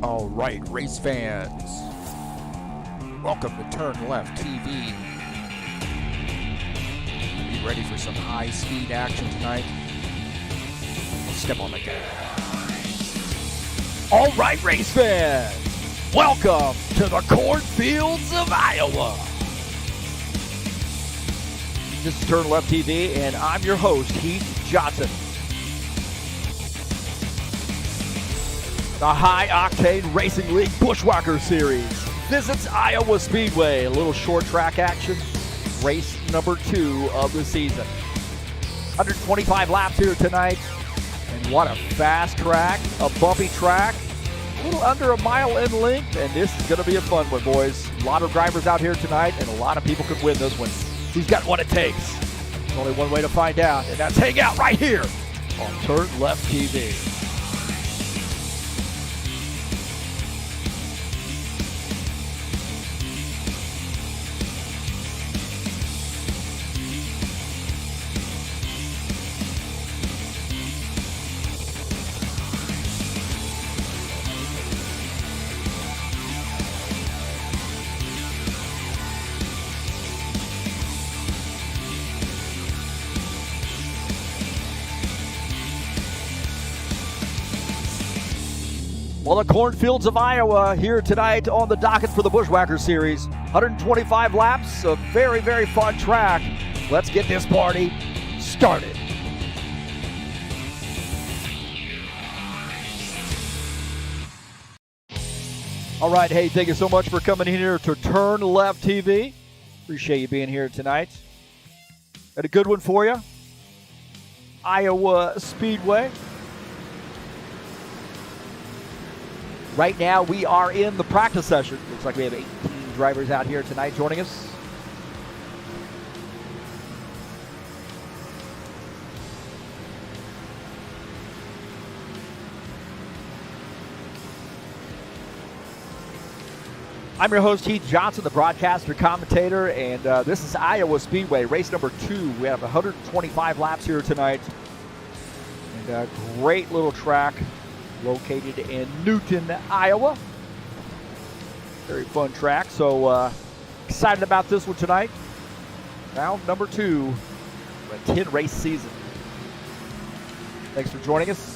All right, race fans, welcome to TurnLeftTV. Be ready for some high-speed action tonight. Step on the gas. All right, race fans, welcome to the cornfields of Iowa. This is TurnLeftTV, and I'm your host, Heath Johnson. The High Octane Racing League Buschwackers Series visits Iowa Speedway. A little short track action. Race number 2 of the season. 125 laps here tonight. And what a fast track. A bumpy track. A little under a mile in length. And this is going to be a fun one, boys. A lot of drivers out here tonight. And a lot of people could win this one. Who's got what it takes? There's only one way to find out. And that's hang out right here on TurnLeftTV. Well, the cornfields of Iowa here tonight on the docket for the Buschwackers Series. 125 laps, a very, very fun track. Let's get this party started. All right, hey, thank you so much for coming in here to TurnLeftTV. Appreciate you being here tonight. Got a good one for you. Iowa Speedway. Right now, we are in the practice session. Looks like we have 18 drivers out here tonight joining us. I'm your host, Heath Johnson, the broadcaster, commentator, and this is Iowa Speedway, race number 2. We have 125 laps here tonight. And a great little track. Located in Newton, Iowa. Very fun track. So excited about this one tonight. Round number 2 of a 10-race season. Thanks for joining us.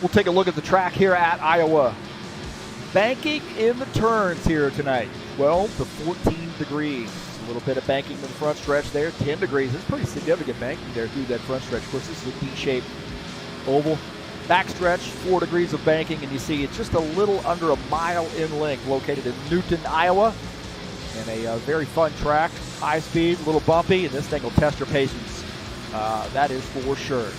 We'll take a look at the track here at Iowa. Banking in the turns here tonight. 12 to 14 degrees. A little bit of banking in the front stretch there. 10 degrees. It's pretty significant banking there through that front stretch. Of course, this is a D-shaped oval. Back stretch, 4 degrees of banking. And you see it's just a little under a mile in length, located in Newton, Iowa. And a very fun track. High speed, a little bumpy. And this thing will test your patience. That is for sure.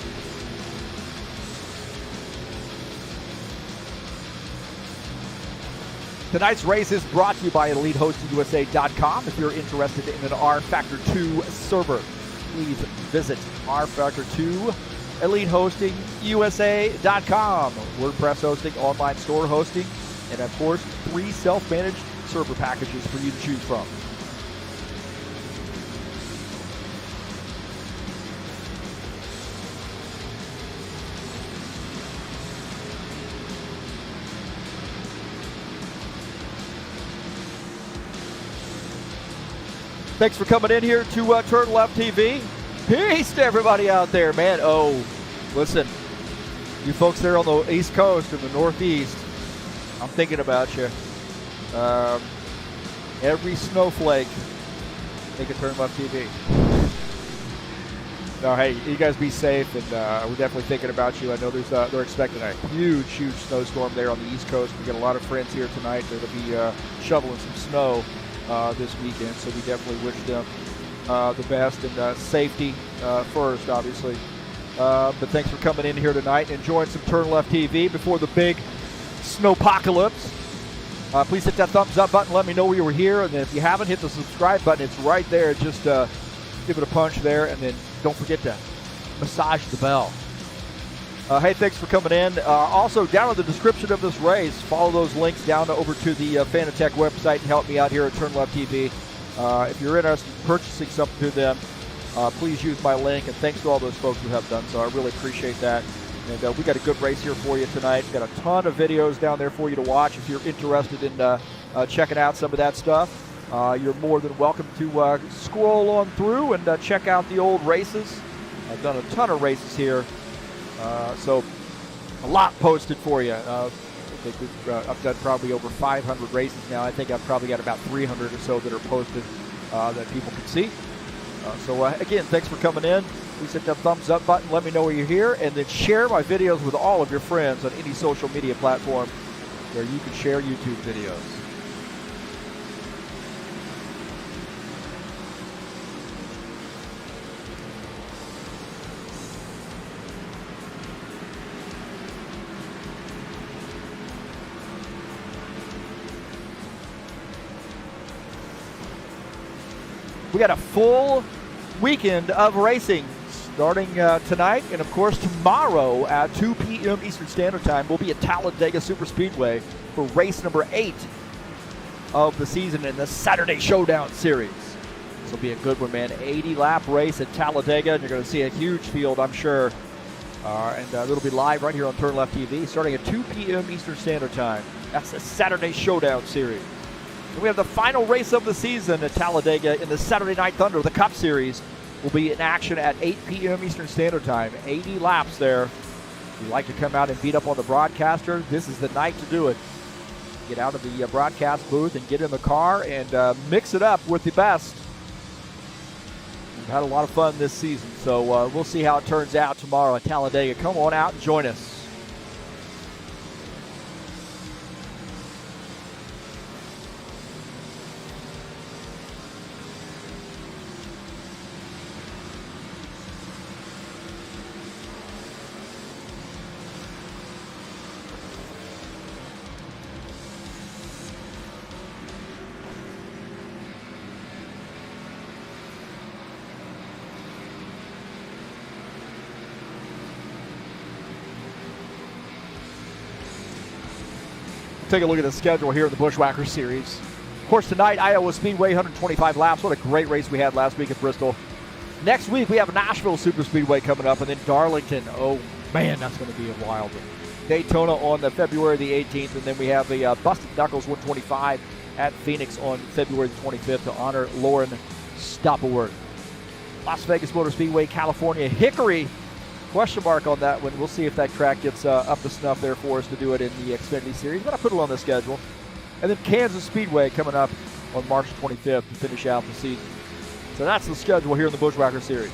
Tonight's race is brought to you by EliteHostingUSA.com. If you're interested in an rFactor 2 server, please visit rFactor 2 EliteHostingUSA.com. WordPress hosting, online store hosting, and of course, 3 self-managed server packages for you to choose from. Thanks for coming in here to TurnLeftTV. Peace to everybody out there, man. Oh, listen, you folks there on the East Coast and the Northeast, I'm thinking about you. Every snowflake, make a TurnLeftTV. No, hey, you guys be safe, and we're definitely thinking about you. I know they're expecting a huge, huge snowstorm there on the East Coast. We got a lot of friends here tonight that'll be shoveling some snow this weekend, so we definitely wish them the best and safety first, obviously. But thanks for coming in here tonight and enjoying some TurnLeftTV before the big snowpocalypse. Please hit that thumbs up button. Let me know you were here, and then if you haven't, hit the subscribe button. It's right there. Just give it a punch there, and then don't forget to massage the bell. Hey, thanks for coming in. Also, down in the description of this race, follow those links down over to the Fan of Tech website and help me out here at TurnLeftTV. If you're interested in purchasing something through them, please use my link. And thanks to all those folks who have done so. I really appreciate that. And we got a good race here for you tonight. We've got a ton of videos down there for you to watch. If you're interested in checking out some of that stuff, you're more than welcome to scroll on through and check out the old races. I've done a ton of races here. So a lot posted for you. I think I've done probably over 500 races now. I think I've probably got about 300 or so that are posted that people can see. Again, thanks for coming in. Please hit that thumbs up button. Let me know where you're here. And then share my videos with all of your friends on any social media platform where you can share YouTube videos. We got a full weekend of racing starting tonight, and of course tomorrow at 2 p.m. Eastern Standard Time. We'll be at Talladega Superspeedway for race number 8 of the season in the Saturday Showdown Series. This will be a good one, man. 80-lap race at Talladega, and you're going to see a huge field, I'm sure. And it'll be live right here on TurnLeftTV starting at 2 p.m. Eastern Standard Time. That's the Saturday Showdown Series. We have the final race of the season at Talladega in the Saturday Night Thunder. The Cup Series will be in action at 8 p.m. Eastern Standard Time. 80 laps there. If you'd like to come out and beat up on the broadcaster, this is the night to do it. Get out of the broadcast booth and get in the car and mix it up with the best. We've had a lot of fun this season, so we'll see how it turns out tomorrow at Talladega. Come on out and join us. Take a look at the schedule here in the Buschwackers Series. Of course, tonight, Iowa Speedway, 125 laps. What a great race we had last week at Bristol. Next week, we have Nashville Superspeedway coming up, and then Darlington. Oh, man, that's going to be a wild one. Daytona on February the 18th, and then we have the Busted Knuckles 125 at Phoenix on February the 25th to honor Lauren Stoppelworth. Las Vegas Motor Speedway, California, Hickory. Question mark on that one. We'll see if that track gets up to snuff there for us to do it in the Xfinity Series. But I put it on the schedule. And then Kansas Speedway coming up on March 25th to finish out the season. So that's the schedule here in the Buschwacker Series.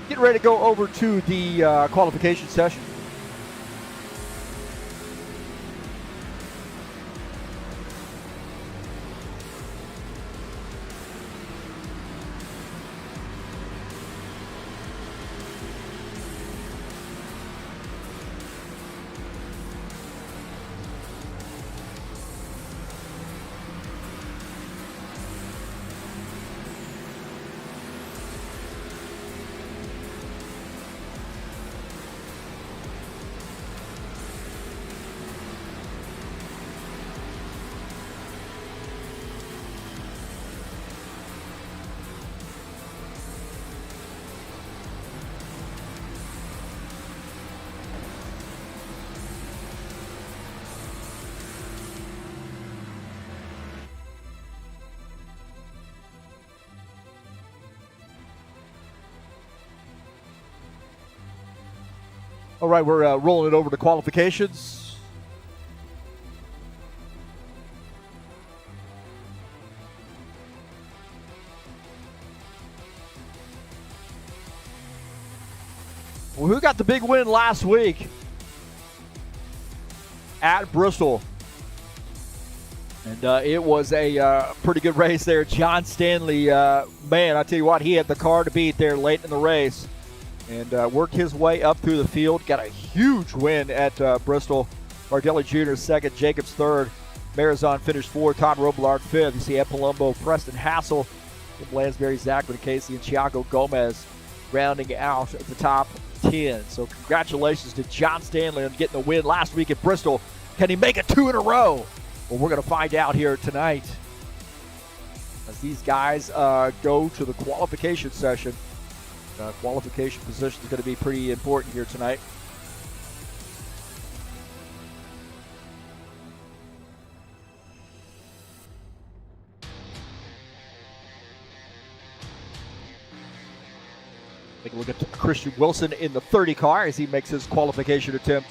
Getting ready to go over to the qualification session. All right, we're rolling it over to qualifications. Well, who got the big win last week at Bristol? And it was a pretty good race there. John Stanley, man, I tell you what, he had the car to beat there late in the race. And worked his way up through the field. Got a huge win at Bristol. Bardelli Jr. second, Jacobs third. Marizon finished fourth, Todd Robillard fifth. You see Ed Palumbo, Preston Hassel, Lansbury, Zach Casey, and Thiago Gomez rounding out at the top 10. So congratulations to John Stanley on getting the win last week at Bristol. Can he make it 2 in a row? Well, we're going to find out here tonight as these guys go to the qualification session. Qualification position is going to be pretty important here tonight. Take a look at Christian Wilson in the 30 car as he makes his qualification attempt.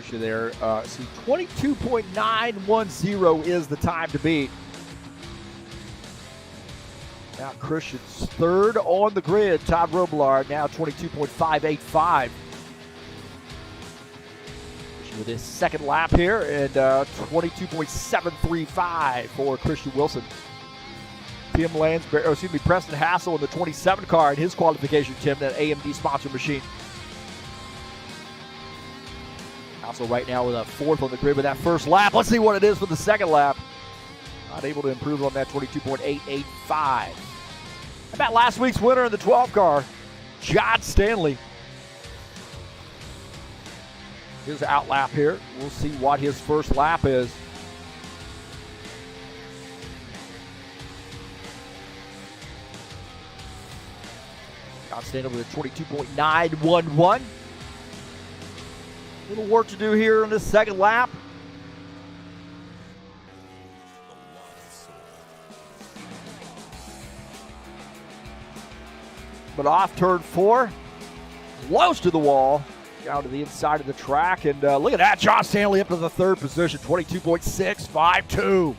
There, see 22.910 is the time to beat. Now Christian's third on the grid. Todd Robillard now 22.585. With his second lap here and 22.735 for Christian Wilson. Preston Hassel in the 27 car in his qualification attempt, that AMD sponsor machine. Also right now with a fourth on the grid with that first lap. Let's see what it is for the second lap. Not able to improve on that 22.885. How about last week's winner in the 12 car, John Stanley. His out lap here. We'll see what his first lap is. John Stanley with a 22.911. Little work to do here in this second lap. But off turn 4, close to the wall, down to the inside of the track. And look at that, John Stanley up to the third position, 22.652.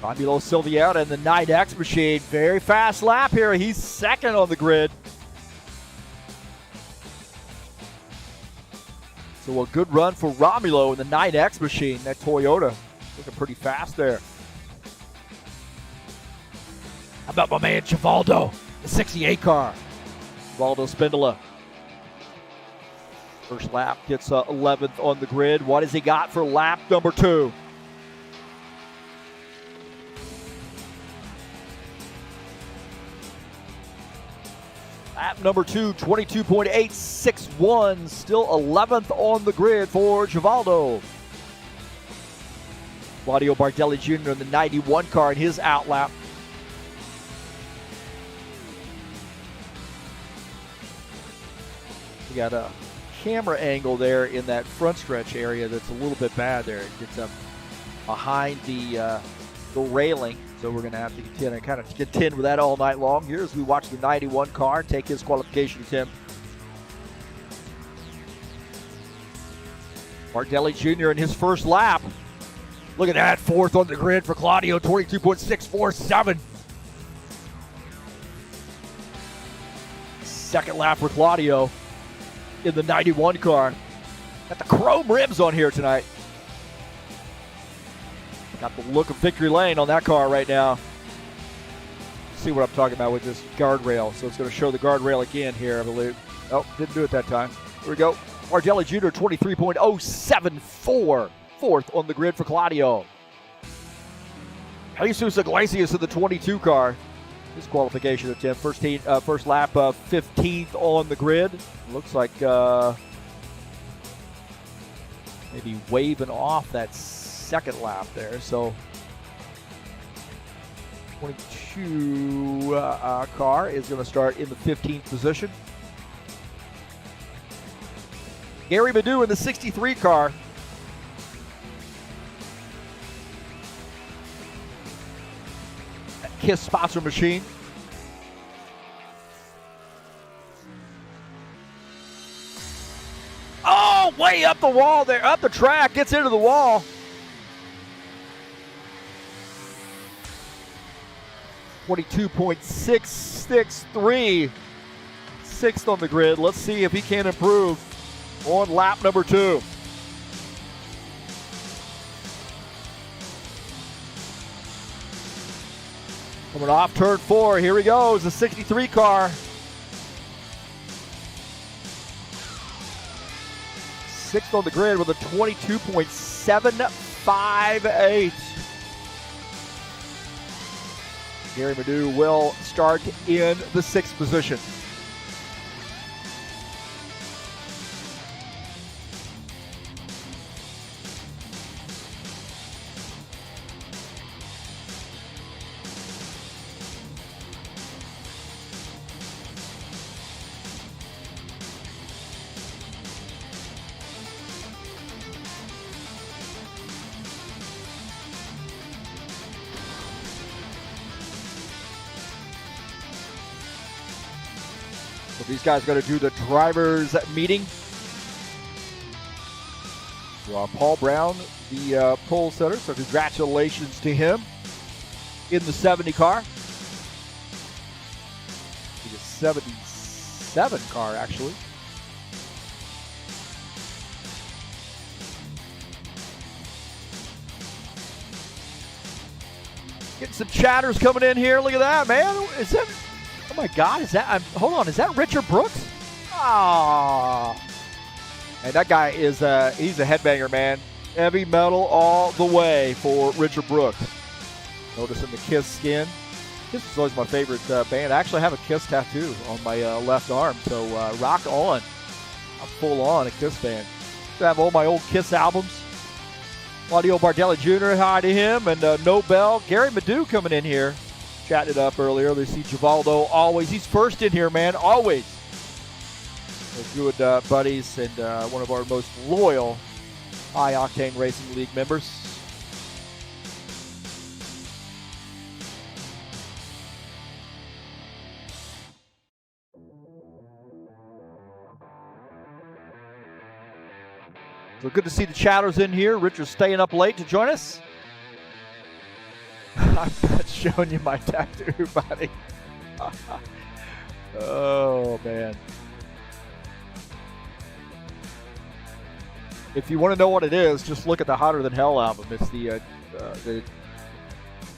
Romulo Silviera in the 9X machine. Very fast lap here. He's second on the grid. So a good run for Romulo in the 9X machine. That Toyota looking pretty fast there. How about my man Civaldo, the 68 car. Civaldo Spindola. First lap gets 11th on the grid. What has he got for lap number 2? Lap number 2, 22.861, still 11th on the grid for Civaldo. Claudio Bardelli Jr. in the 91 car in his out lap. We got a camera angle there in that front stretch area that's a little bit bad there. It gets up behind the railing. So we're going to have to contend with that all night long here as we watch the 91 car take his qualification attempt. Bardelli Jr. in his first lap. Look at that, fourth on the grid for Claudio, 22.647. Second lap for Claudio in the 91 car. Got the chrome rims on here tonight. Got the look of victory lane on that car right now. See what I'm talking about with this guardrail. So it's going to show the guardrail again here, I believe. Oh, didn't do it that time. Here we go. Bardelli Jr. 23.074 4th on the grid for Claudio. Jesus Iglesias in the 22 car. His qualification attempt, first lap, 15th on the grid. Looks like maybe waving off that second lap there. So 22 car is going to start in the 15th position. Gary Madu in the 63 car. KISS sponsor machine. Oh, way up the wall there, up the track, gets into the wall. .663, 6th on the grid. Let's see if he can improve on lap number 2. Coming off turn 4, here he goes, the 63 car. 6th on the grid with a 22.758. Gary Madu will start in the 6th position. So these guys got to do the drivers' meeting. Paul Brown, the pole setter, so congratulations to him in the 70 car. The 77 car, actually. Getting some chatters coming in here. Look at that, man. Is that... Oh my God, is that, hold on, is that Richard Brooks? Ah. And that guy is, he's a headbanger, man. Heavy metal all the way for Richard Brooks. Noticing the KISS skin. KISS is always my favorite band. I actually have a KISS tattoo on my left arm, so rock on. I'm full on a KISS fan. I have all my old KISS albums. Claudio Bardelli Jr., hi to him, and Nobel. Gary Madu coming in here. Chatting it up earlier. They see Givaldo always. He's first in here, man. Always. They're good buddies and one of our most loyal High Octane Racing League members. So good to see the chatters in here. Richard's staying up late to join us. I'm not showing you my tattoo, buddy. Oh, man. If you want to know what it is, just look at the Hotter Than Hell album. It's the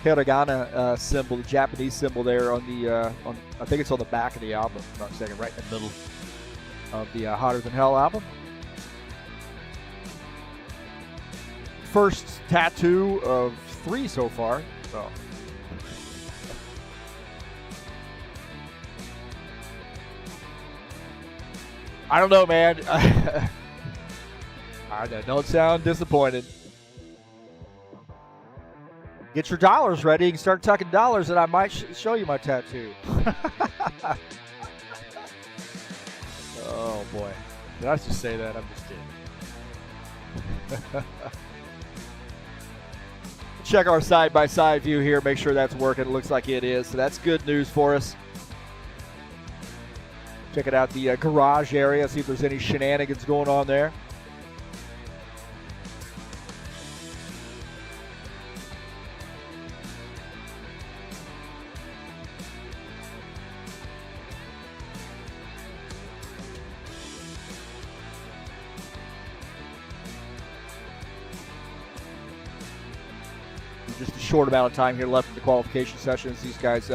hiragana symbol, the Japanese symbol there on the, I think it's on the back of the album. I'm not mistaken, right in the middle of the Hotter Than Hell album. First tattoo of 3 so far. So. I don't know, man. I don't sound disappointed. Get your dollars ready. You can start tucking dollars, and I might show you my tattoo. Oh, boy. Did I just say that? I'm just kidding. Check our side-by-side view here. Make sure that's working. It looks like it is. So that's good news for us. Check it out, the garage area. See if there's any shenanigans going on there. Just a short amount of time here left in the qualification sessions. These guys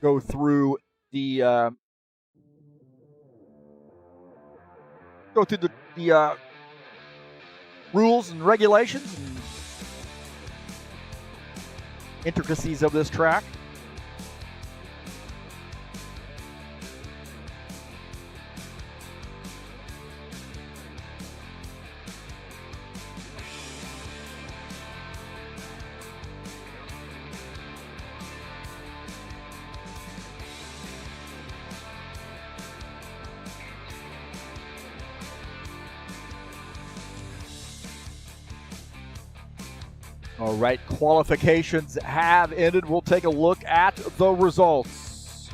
go through the rules and regulations and intricacies of this track. All right, qualifications have ended. We'll take a look at the results.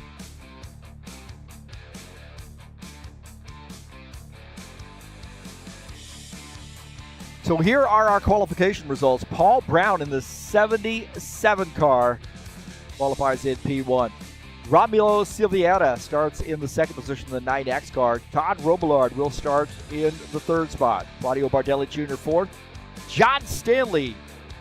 So here are our qualification results. Paul Brown in the 77 car qualifies in P1. Romulo Silveira starts in the second position in the 9X car. Todd Robillard will start in the third spot. Claudio Bardelli Jr. fourth. John Stanley,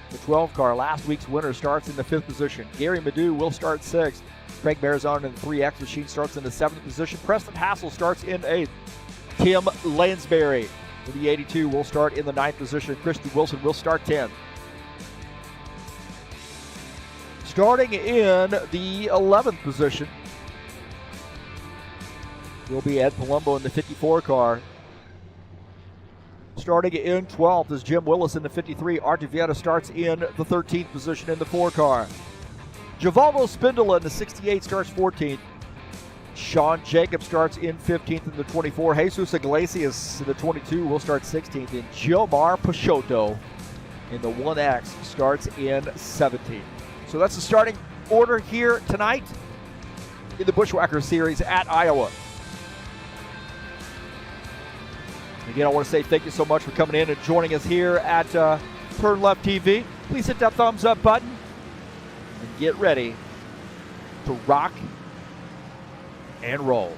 the 12 car, last week's winner, starts in the fifth position. Gary Madu will start sixth. Craig Marizon in the 3X machine starts in the seventh position. Preston Hassel starts in eighth. Tim Lansbury in the 82 will start in the ninth position. Christy Wilson will start 10th. Starting in the 11th position will be Ed Palumbo in the 54 car. Starting in 12th is Jim Willis in the 53. Artie Vieta starts in the 13th position in the 4 car. Givaldo Spindola in the 68 starts 14th. Sean Jacobs starts in 15th in the 24. Jesus Iglesias in the 22 will start 16th. And Gilmar Peixoto in the 1X starts in 17th. So that's the starting order here tonight in the Buschwackers series at Iowa. Again, I want to say thank you so much for coming in and joining us here at TurnLeftTV. Please hit that thumbs up button and get ready to rock and roll.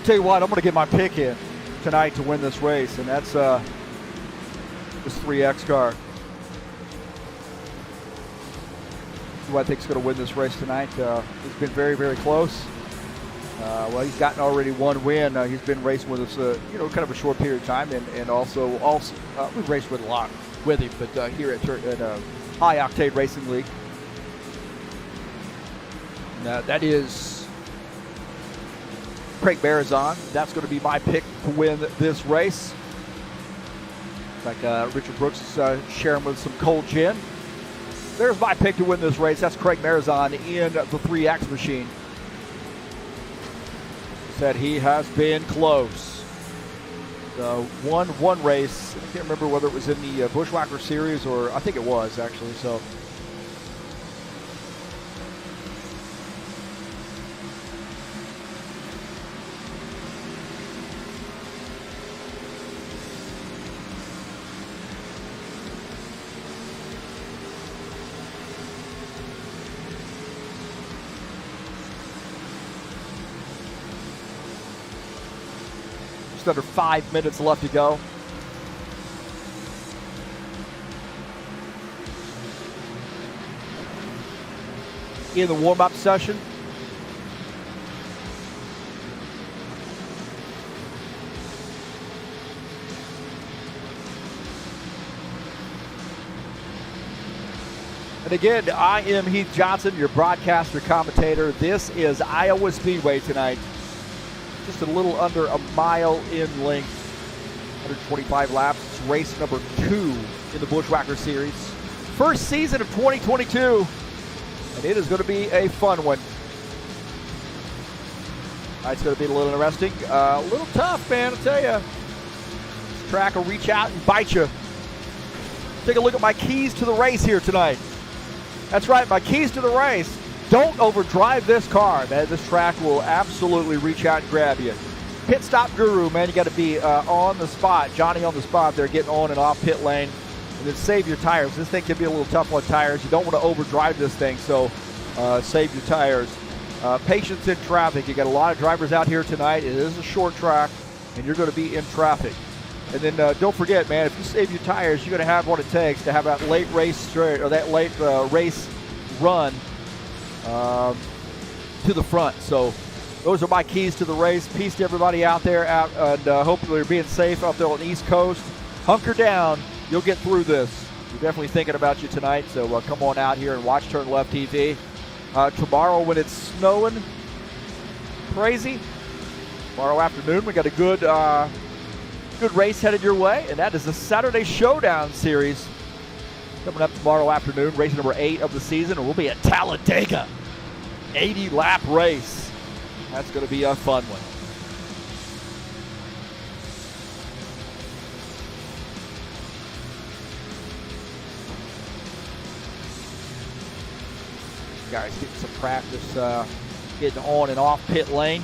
tell you what, I'm going to get my pick in tonight to win this race, and that's this 3X car. Who I think is going to win this race tonight. He's been very, very close. Well, he's gotten already one win. He's been racing with us, kind of a short period of time, and also we've raced with a lot with him, but here at High Octane Racing League. That is Craig Marizon. That's going to be my pick to win this race. Like Richard Brooks is sharing with some cold gin. There's my pick to win this race. That's Craig Marizon in the 3X machine. Said he has been close. Won one race. I can't remember whether it was in the Buschwackers series or I think it was actually. So. Under 5 minutes left to go. In the warm-up session. And again, I am Heath Johnson, your broadcaster commentator. This is Iowa Speedway tonight. Just a little under a mile in length, 125 laps. It's race number 2 in the Buschwackers series. First season of 2022, and it is going to be a fun one. It's going to be a little interesting, a little tough, man, I'll tell you. This track will reach out and bite you. Take a look at my keys to the race here tonight. That's right, my keys to the race. Don't overdrive this car, man. This track will absolutely reach out and grab you. Pit stop guru, man. You got to be on the spot. Johnny on the spot there, getting on and off pit lane. And then save your tires. This thing can be a little tough on tires. You don't want to overdrive this thing, so save your tires. Patience in traffic. You got a lot of drivers out here tonight. It is a short track, and you're going to be in traffic. And then don't forget, man, if you save your tires, you're going to have what it takes to have that late race straight or that late race run to the front. So those are my keys to the race. Peace to everybody out there, and hopefully you're being safe out there on the East Coast. Hunker down. You'll get through this. We're definitely thinking about you tonight, so come on out here and watch TurnLeftTV. Tomorrow when it's snowing crazy, tomorrow afternoon we got a good race headed your way, and that is the Saturday Showdown Series. Coming up tomorrow afternoon, race number 8 of the season, and we'll be at Talladega. 80-lap race. That's going to be a fun one. Guys getting some practice getting on and off pit lane.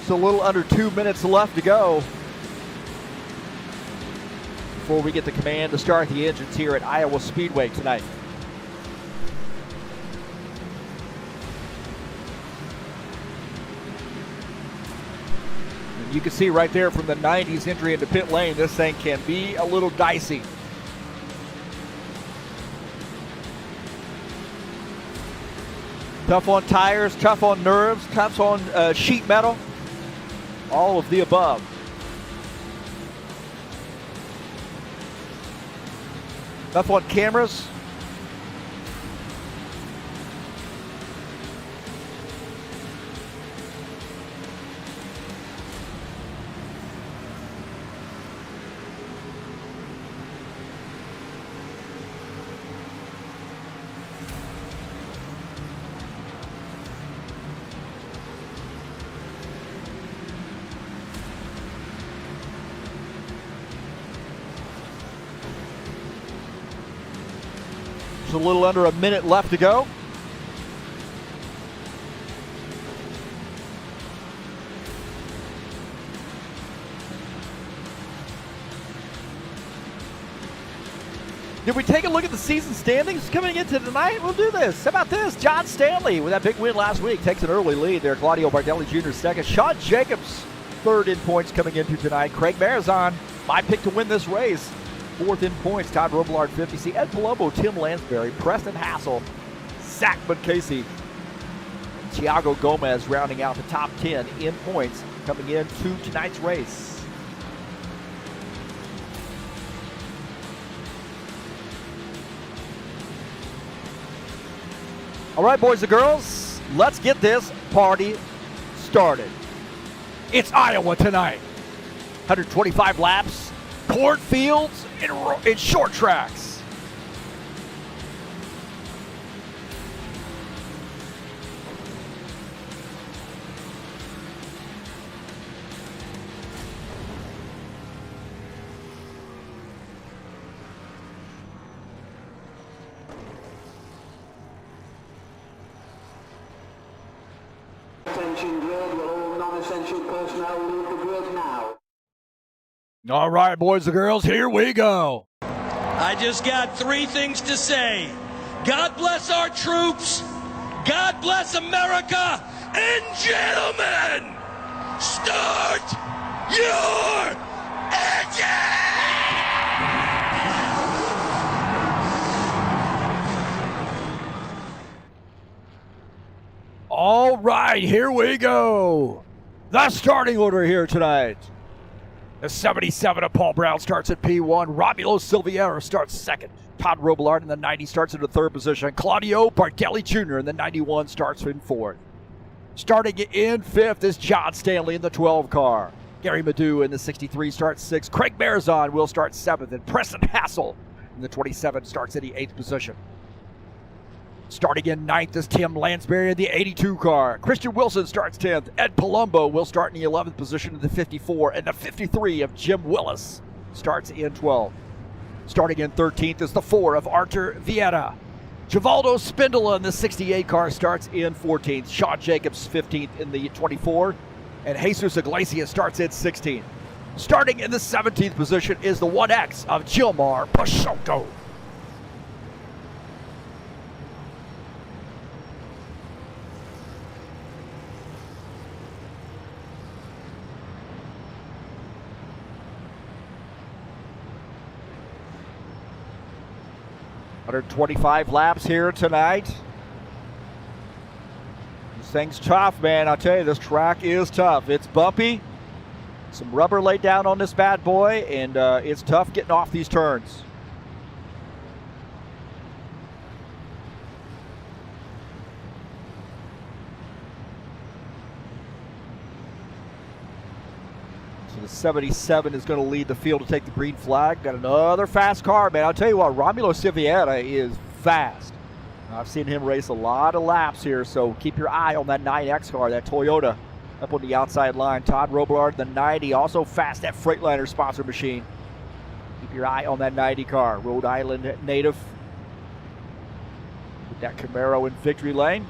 So a little under 2 minutes left to go before we get the command to start the engines here at Iowa Speedway tonight. And you can see right there from the 90s entry into pit lane, this thing can be a little dicey. Tough on tires, tough on nerves, tough on sheet metal. All of the above. Tough on cameras. a little under a minute left to go. Did we take a look at the season standings coming into tonight? We'll do this. How about this? John Stanley, with that big win last week, takes an early lead there. Claudio Bardelli Jr. second. Sean Jacobs, third in points coming into tonight. Craig Marizon, my pick to win this race, fourth in points. Todd Robillard, 50. See, Ed Palumbo, Tim Lansbury, Preston Hassel, Zach Casey, Thiago Gomez rounding out the top 10 in points coming into tonight's race. All right, boys and girls, let's get this party started. It's Iowa tonight. 125 laps, cornfields, and short tracks. Attention grid, all non-essential personnel leave the grid now. All right, boys and girls, here we go. I just got three things to say. God bless our troops. God bless America. And gentlemen, start your engine! All right, here we go. The starting order here tonight. The 77 of Paul Brown starts at P1. Romulo Silveira starts second. Todd Robillard in the 90 starts in the third position. Claudio Bardelli Jr. in the 91 starts in fourth. Starting in fifth is John Stanley in the 12 car. Gary Madu in the 63 starts sixth. Craig Marizon will start seventh. And Preston Hassel in the 27 starts in the eighth position. Starting in ninth is Tim Lansbury in the 82 car. Christian Wilson starts 10th. Ed Palumbo will start in the 11th position in the 54. And the 53 of Jim Willis starts in 12th. Starting in 13th is the 4 of Artur Vieira. Givaldo Spindola in the 68 car starts in 14th. Sean Jacobs 15th in the 24. And Jesus Iglesias starts in 16th. Starting in the 17th position is the 1X of Gilmar Pashoko. Under 25 laps here tonight. This thing's tough, man. I'll tell you, this track is tough. It's bumpy. Some rubber laid down on this bad boy, and it's tough getting off these turns. So the 77 is going to lead the field to take the green flag. Got another fast car, man. I'll tell you what, Romulo Silveira is fast. I've seen him race a lot of laps here, so keep your eye on that 9X car, that Toyota up on the outside line. Todd Robillard, the 90, also fast, that Freightliner sponsor machine. Keep your eye on that 90 car. Rhode Island native. With that Camaro in victory lane.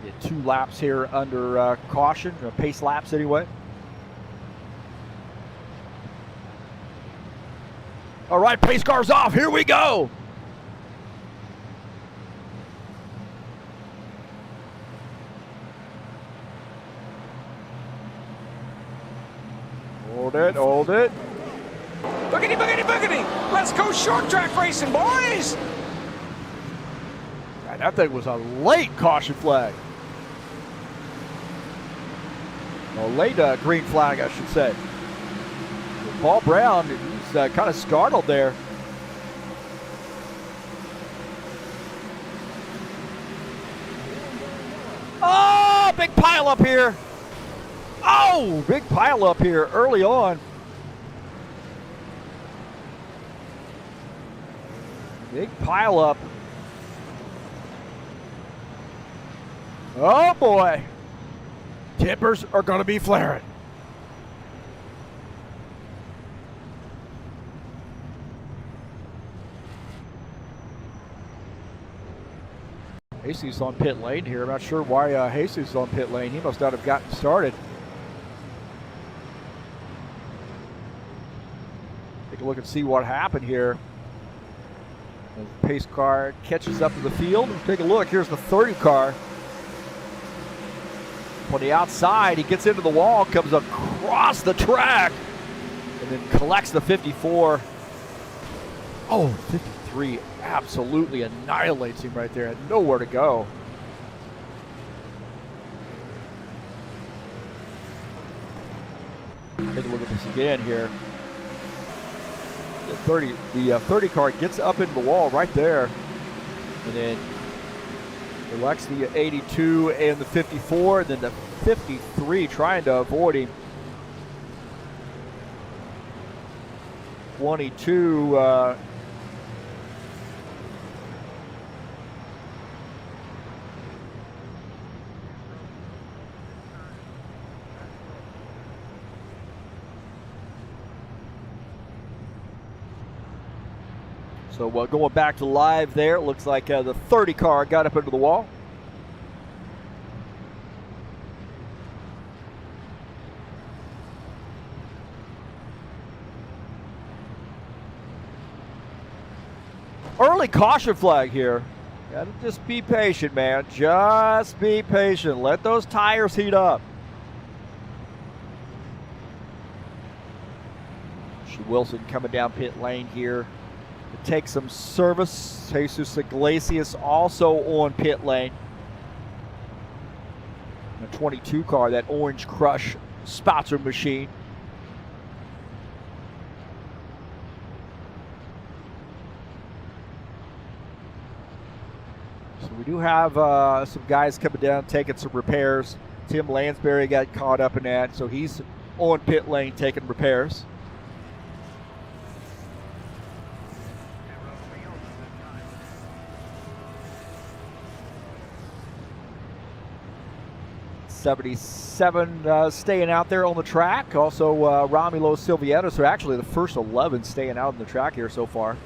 Get 2 laps here under caution, pace laps anyway. All right, pace car's off. Here we go. Hold it, hold it. Boogity, boogity, boogity. Let's go short track racing, boys. God, that thing was a late caution flag. A late green flag, I should say. Paul Brown, he's kind of startled there. Oh, big pile up here. Oh, Oh, big pile up here early on. Big pile up. Oh boy. Tippers are going to be flaring. Jesus on pit lane here. I'm not sure why Jesus is on pit lane. He must not have gotten started. Take a look and see what happened here. The pace car catches up to the field. Take a look. Here's the 30 car. On the outside, he gets into the wall, comes across the track, and then collects the 54. Oh, 53 absolutely annihilates him right there. Had nowhere to go. Take a look at this again here. The 30 car gets up into the wall right there, and then collects the 82 and the 54, and then the 53 trying to avoid him. 22. So going back to live there, it looks like the 30 car got up into the wall. Early caution flag here. Gotta just be patient, man. Just be patient. Let those tires heat up. Wilson coming down pit lane here to take some service. Jesus Iglesias also on pit lane. The 22 car, that Orange Crush spotter machine. So we do have some guys coming down taking some repairs. Tim Lansbury got caught up in that, so he's on pit lane taking repairs. '77 staying out there on the track. Also Romulo Silvietto. So actually the first 11 staying out on the track here so far.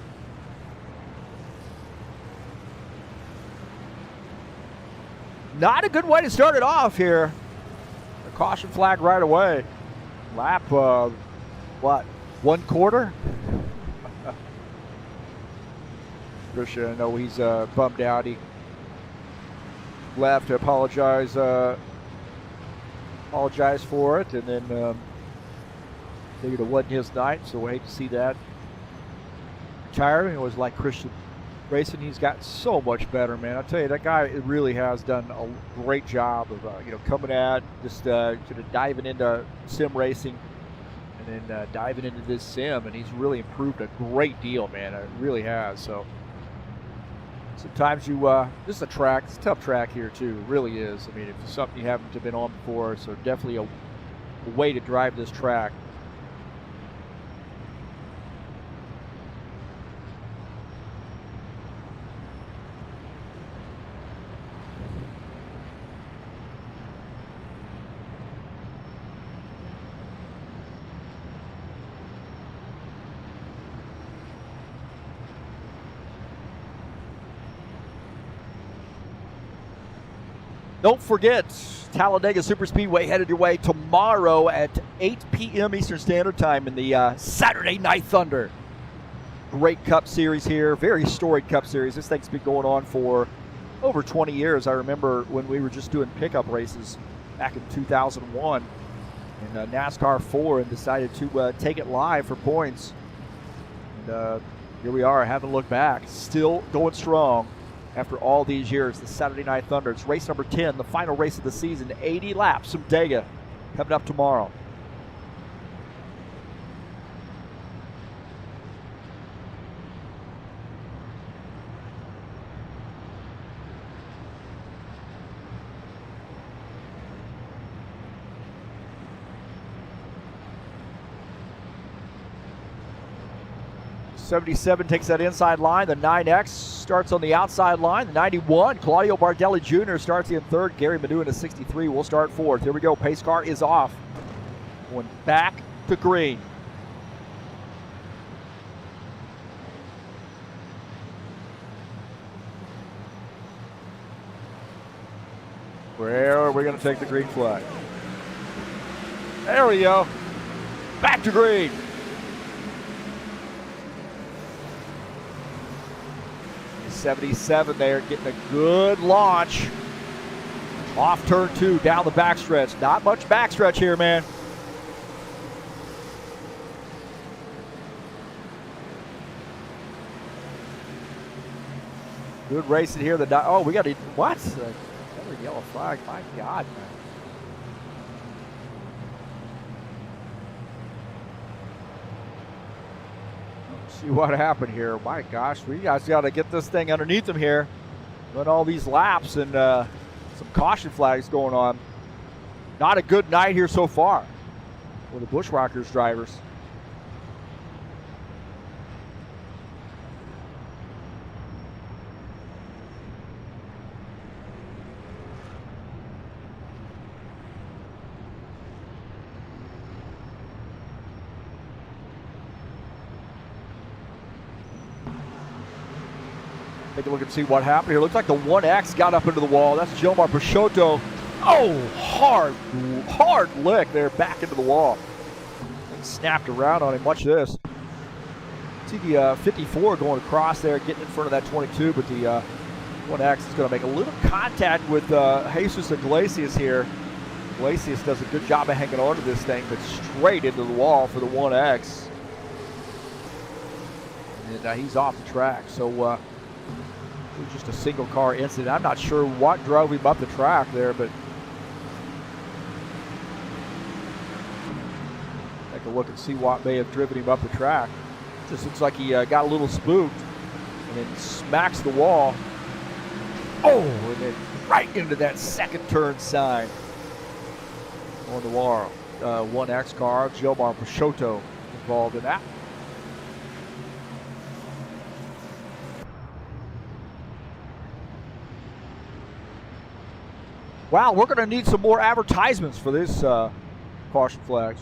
Not a good way to start it off here. A caution flag right away. Lap, what, 1/4? Christian, I know he's bummed out. He left to apologize for it, and then figured it wasn't his night, so we hate to see that. Retiring, it was like Christian racing. He's gotten so much better, man. I tell you, that guy really has done a great job of coming at just sort of diving into sim racing, and then diving into this sim, and he's really improved a great deal, man. It really has. So sometimes this is a track. It's a tough track here too. It really is. I mean, it's something you haven't been on before, so definitely a way to drive this track. Don't forget, Talladega Superspeedway headed your way tomorrow at 8 p.m. Eastern Standard Time in the Saturday Night Thunder. Great Cup Series here, very storied Cup Series. This thing's been going on for over 20 years. I remember when we were just doing pickup races back in 2001 in NASCAR 4 and decided to take it live for points. And here we are, haven't looked back, still going strong. After all these years, the Saturday Night Thunder. It's race number 10, the final race of the season. 80 laps from Dega coming up tomorrow. 77 takes that inside line. The 9X starts on the outside line. The 91, Claudio Bardelli Jr. starts in third. Gary Madu in a 63 will start fourth. Here we go. Pace car is off. Going back to green. Where are we going to take the green flag? There we go. Back to green. .77 there, getting a good launch. Off turn 2, down the backstretch. Not much backstretch here, man. Good racing here. Oh, we got to, what? Another yellow flag. My God, man. See what happened here. My gosh, we guys got to get this thing underneath them here. Run all these laps and some caution flags going on. Not a good night here so far for the Buschwackers drivers. Take a look and see what happened here. Looks like the 1X got up into the wall. That's Gilmar Peixoto. Oh, hard lick there back into the wall. And snapped around on him. Watch this. See the 54 going across there, getting in front of that 22, but the 1X is going to make a little contact with Jesus Iglesias here. Iglesias does a good job of hanging on to this thing, but straight into the wall for the 1X. And he's off the track. So, it was just a single car incident. I'm not sure what drove him up the track there, but take a look and see what may have driven him up the track. Just looks like he got a little spooked and then smacks the wall. Oh, and then right into that second turn sign on the wall. 1X car, Gilmar Peixoto involved in that. Wow, we're going to need some more advertisements for this caution flags.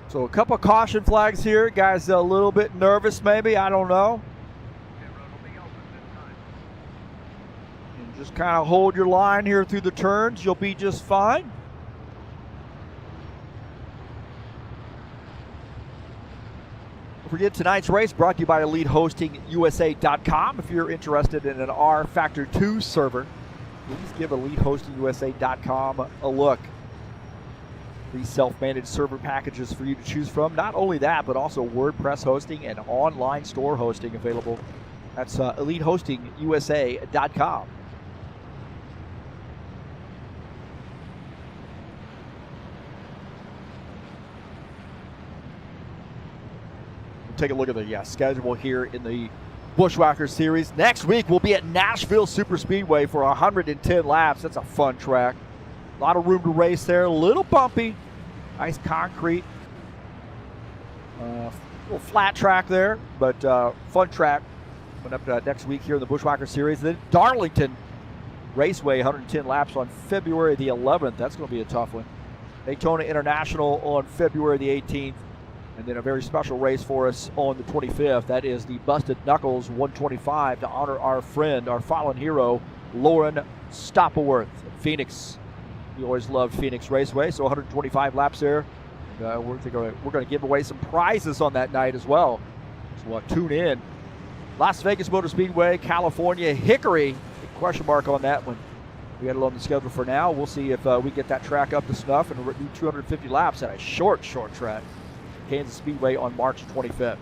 So a couple caution flags here. Guys a little bit nervous maybe, I don't know. And just kind of hold your line here through the turns. You'll be just fine. Don't forget tonight's race brought to you by EliteHostingUSA.com. If you're interested in an rFactor 2 server, please give EliteHostingUSA.com a look. Free self-managed server packages for you to choose from. Not only that, but also WordPress hosting and online store hosting available. That's EliteHostingUSA.com. We'll take a look at the schedule here in the Buschwackers series. Next week, we'll be at Nashville Super Speedway for 110 laps. That's a fun track. A lot of room to race there, a little bumpy, nice concrete, little flat track there, but fun track. Coming up next week here in the Buschwacker Series. Then Darlington Raceway, 110 laps on February the 11th. That's going to be a tough one. Daytona International on February the 18th, and then a very special race for us on the 25th. That is the Busted Knuckles 125 to honor our friend, our fallen hero, Lauren Stoppelworth, Phoenix. We always loved Phoenix Raceway, so 125 laps there. We're going to give away some prizes on that night as well. So tune in. Las Vegas Motor Speedway, California, Hickory. Question mark on that one. We got it on the schedule for now. We'll see if we get that track up to snuff and do 250 laps at a short track, Kansas Speedway on March 25th.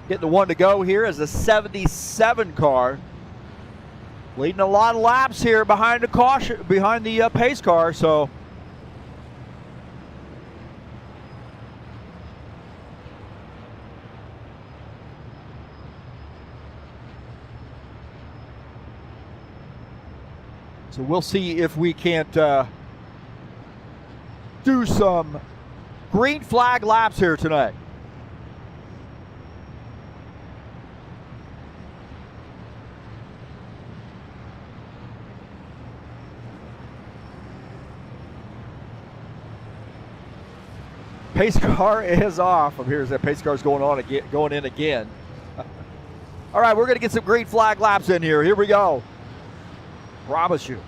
Getting the one to go here is a 77 car, leading a lot of laps here behind the pace car. So we'll see if we can't do some green flag laps here tonight. Pace car is off. Here's that pace car's going in again. All right, we're going to get some green flag laps in here. Here we go. Promise you.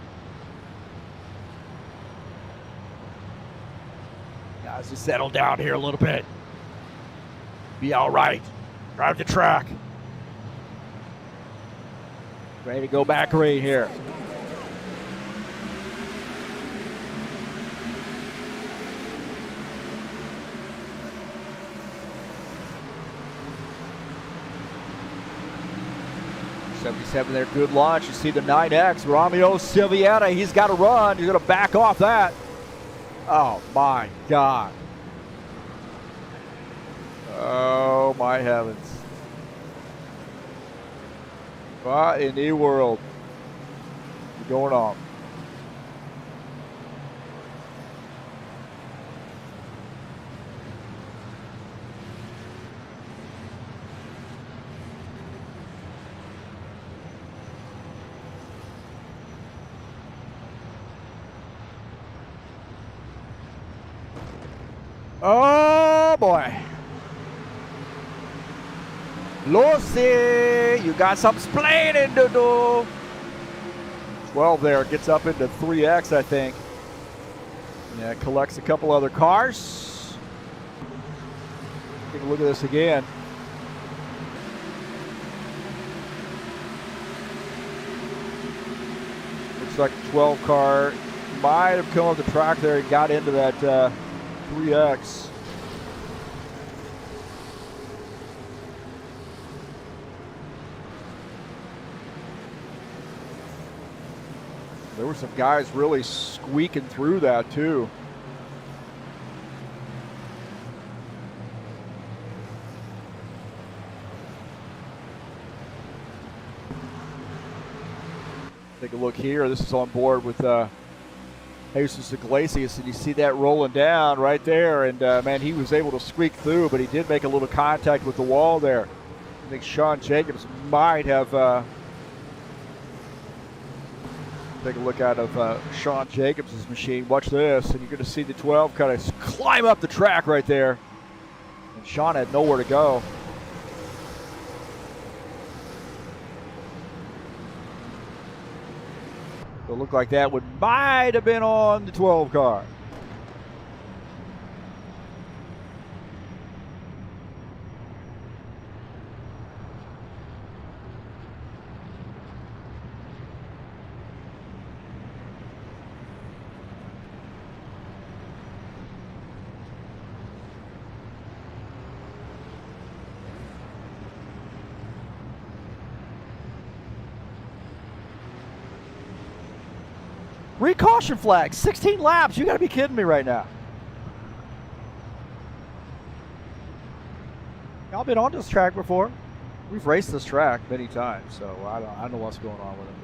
Guys, just settle down here a little bit. Be all right. Drive the track. Ready to go back green here. '77 there, good launch. You see the 9X, Romeo Silvietta. He's got to run. He's going to back off that. Oh, my God. Oh, my heavens. What in the world is going on? Oh boy. Lucy, you got some splaining to do. 12 there, gets up into 3X, I think. Yeah, collects a couple other cars. Take a look at this again. Looks like the 12 car might have come off the track there and got into that 3X. There were some guys really squeaking through that too. Take a look here. This is on board with Jesus Iglesias, and you see that rolling down right there. And man, he was able to squeak through, but he did make a little contact with the wall there. I think Sean Jacobs might have. Take a look out of Sean Jacobs' machine. Watch this, and you're going to see the 12 kind of climb up the track right there. And Sean had nowhere to go. So it looked like that might have been on the 12 car. Caution flag, 16 laps. You got to be kidding me right now. Y'all been on this track before. We've raced this track many times, so I don't know what's going on with it.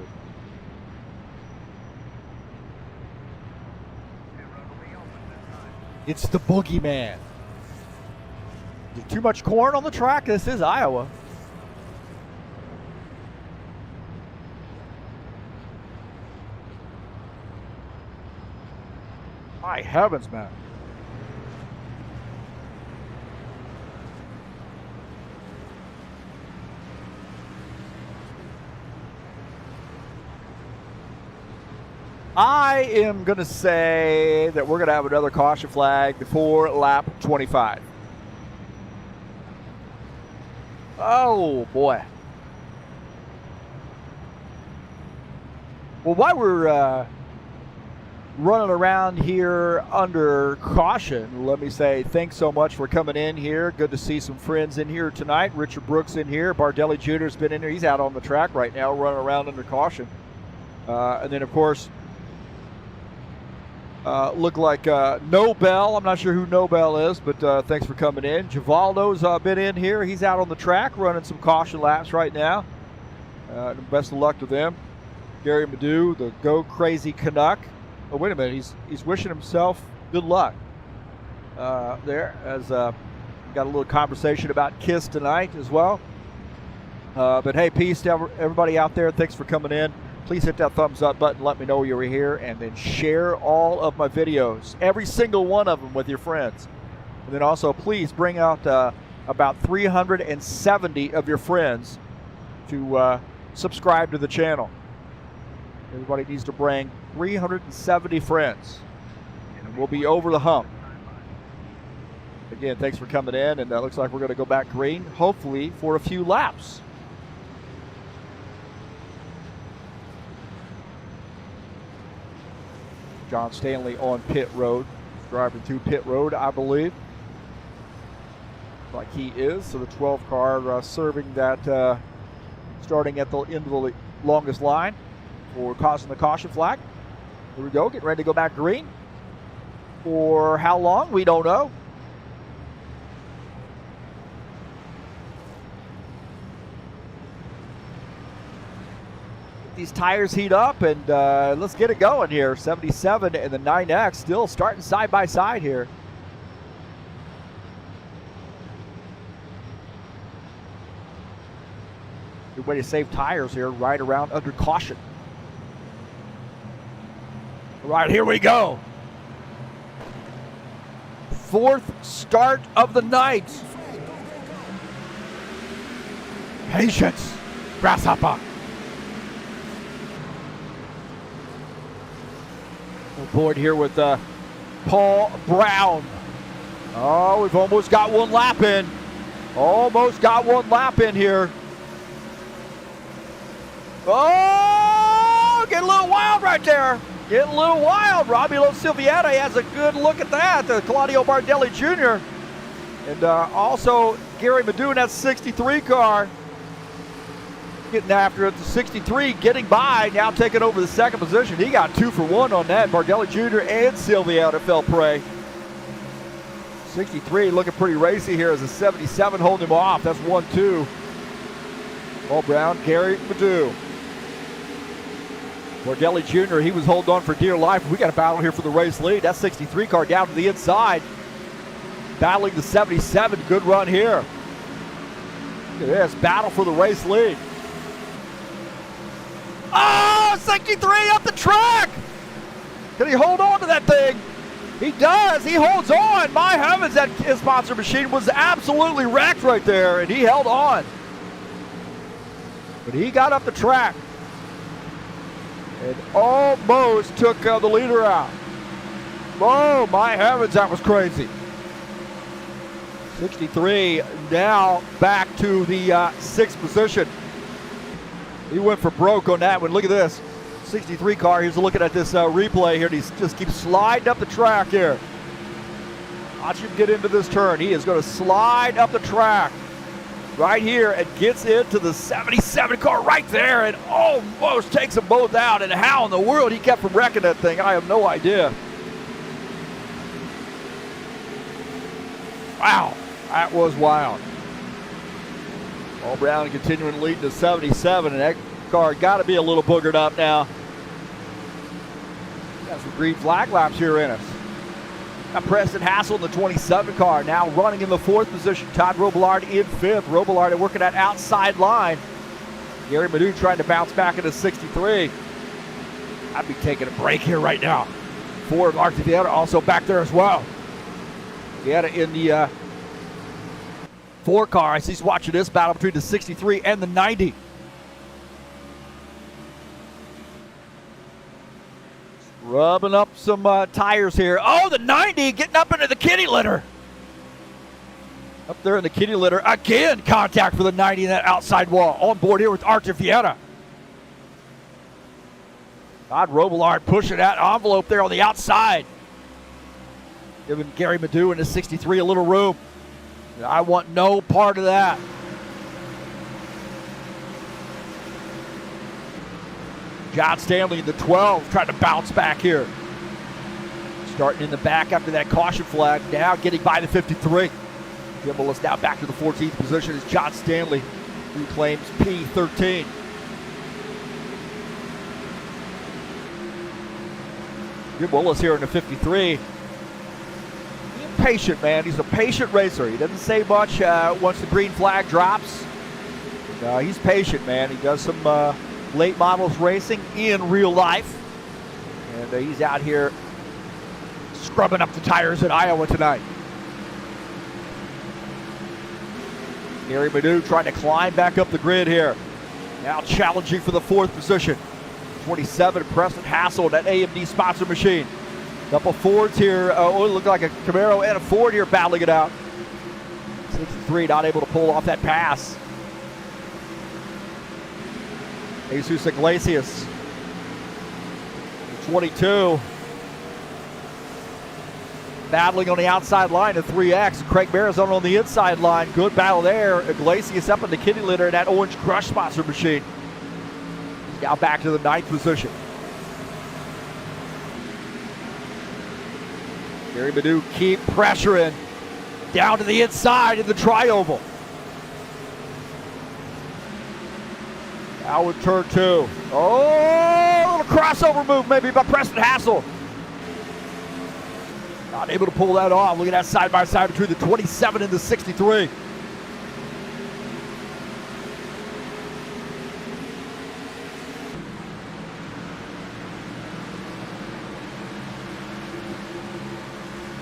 It's the boogeyman. Is there too much corn on the track? This is Iowa. My heavens, man. I am going to say that we're going to have another caution flag before lap 25. Oh, boy. Well, while we're running around here under caution, let me say thanks so much for coming in here. Good to see some friends in here tonight. Richard Brooks in here. Bardelli Jr.'s been in here. He's out on the track right now running around under caution. And then, of course, look like Nobel. I'm not sure who Nobel is, but thanks for coming in. Givaldo's been in here. He's out on the track running some caution laps right now. Best of luck to them. Gary Madu, the Go Crazy Canuck. Oh, wait a minute. He's wishing himself good luck there, as got a little conversation about Kiss tonight as well. But hey, peace to everybody out there. Thanks for coming in. Please hit that thumbs up button. Let me know you were here, and then share all of my videos, every single one of them, with your friends. And then also, please bring out about 370 of your friends to subscribe to the channel. Everybody needs to bring 370 friends, and we'll be over the hump. Again, thanks for coming in, and looks like we're going to go back green, hopefully for a few laps. John Stanley on pit road, driving through pit road, I believe. Like he is. So the 12 car serving that, starting at the end of the longest line for causing the caution flag. Here we go, getting ready to go back green. For how long? We don't know. These tires heat up, and let's get it going here. 77 and the 9X still starting side by side here. Good way to save tires here, right around under caution. All right, here we go. Fourth start of the night. Patience, grasshopper. Board here with Paul Brown. Oh, we've almost got one lap in. Almost got one lap in here. Oh, getting a little wild right there. Getting a little wild. Robbie Silvietta has a good look at that. Claudio Bardelli Jr. And also Gary Madu in that 63 car. Getting after it. The 63 getting by, now taking over the second position. He got 2 for 1 on that. Bardelli Jr. and Silvietta fell prey. 63 looking pretty racy here as a 77 holding him off. That's 1-2. Paul Brown, Gary Madu. Bardelli Jr., he was holding on for dear life. We got a battle here for the race lead. That 63 car down to the inside. Battling the 77. Good run here. Look at this. Battle for the race lead. Oh, 63 up the track. Can he hold on to that thing? He does. He holds on. My heavens, that sponsor machine was absolutely wrecked right there, and he held on. But he got up the track and almost took the leader out. Oh, my heavens, that was crazy. 63 now back to the 6th position. He went for broke on that one. Look at this. 63 car. He's looking at this replay here, and he just keeps sliding up the track here. Watch him get into this turn. He is going to slide up the track right here and gets into the 77 car right there and almost takes them both out. And how in the world he kept from wrecking that thing, I have no idea. Wow, that was wild. Paul Brown continuing to lead to 77, and that car got to be a little boogered up now. Got some green flag laps here in us. Got Preston Hassel in the 27 car, now running in the 4th position. Todd Robillard in 5th. Robillard working that outside line. Gary Madu trying to bounce back into 63. I'd be taking a break here right now. Ford Artivieta also back there as well. Vieta in the 4 car. I see he's watching this battle between the 63 and the 90. Rubbing up some tires here. Oh, the 90 getting up into the kitty litter. Up there in the kitty litter. Again, contact for the 90 in that outside wall. On board here with Artur Vieta. Todd Robillard pushing that envelope there on the outside. Giving Gary Madu in his 63 a little room. I want no part of that. John Stanley in the 12 trying to bounce back here. Starting in the back after that caution flag. Now getting by the 53. Jim Willis now back to the 14th position as John Stanley reclaims P13. Jim Willis here in the 53. He's patient, man. He's a patient racer. He doesn't say much once the green flag drops. He's patient, man. He does some late models racing in real life. And he's out here scrubbing up the tires at Iowa tonight. Gary Madu trying to climb back up the grid here. Now challenging for the 4th position. 27, Preston Hassel, that AMD sponsor machine. Couple Fords here. Oh, it looked like a Camaro and a Ford here battling it out. 63 not able to pull off that pass. Jesus Iglesias. 22. Battling on the outside line of 3X. Craig Marizone on the inside line. Good battle there. Iglesias up in the kitty litter in that Orange Crush sponsor machine. He's now back to the 9th position. Gary Madu keep pressuring. Down to the inside in the tri-oval. Now with turn 2. Oh, a little crossover move maybe by Preston Hassel. Not able to pull that off. Look at that side-by-side between the 27 and the 63.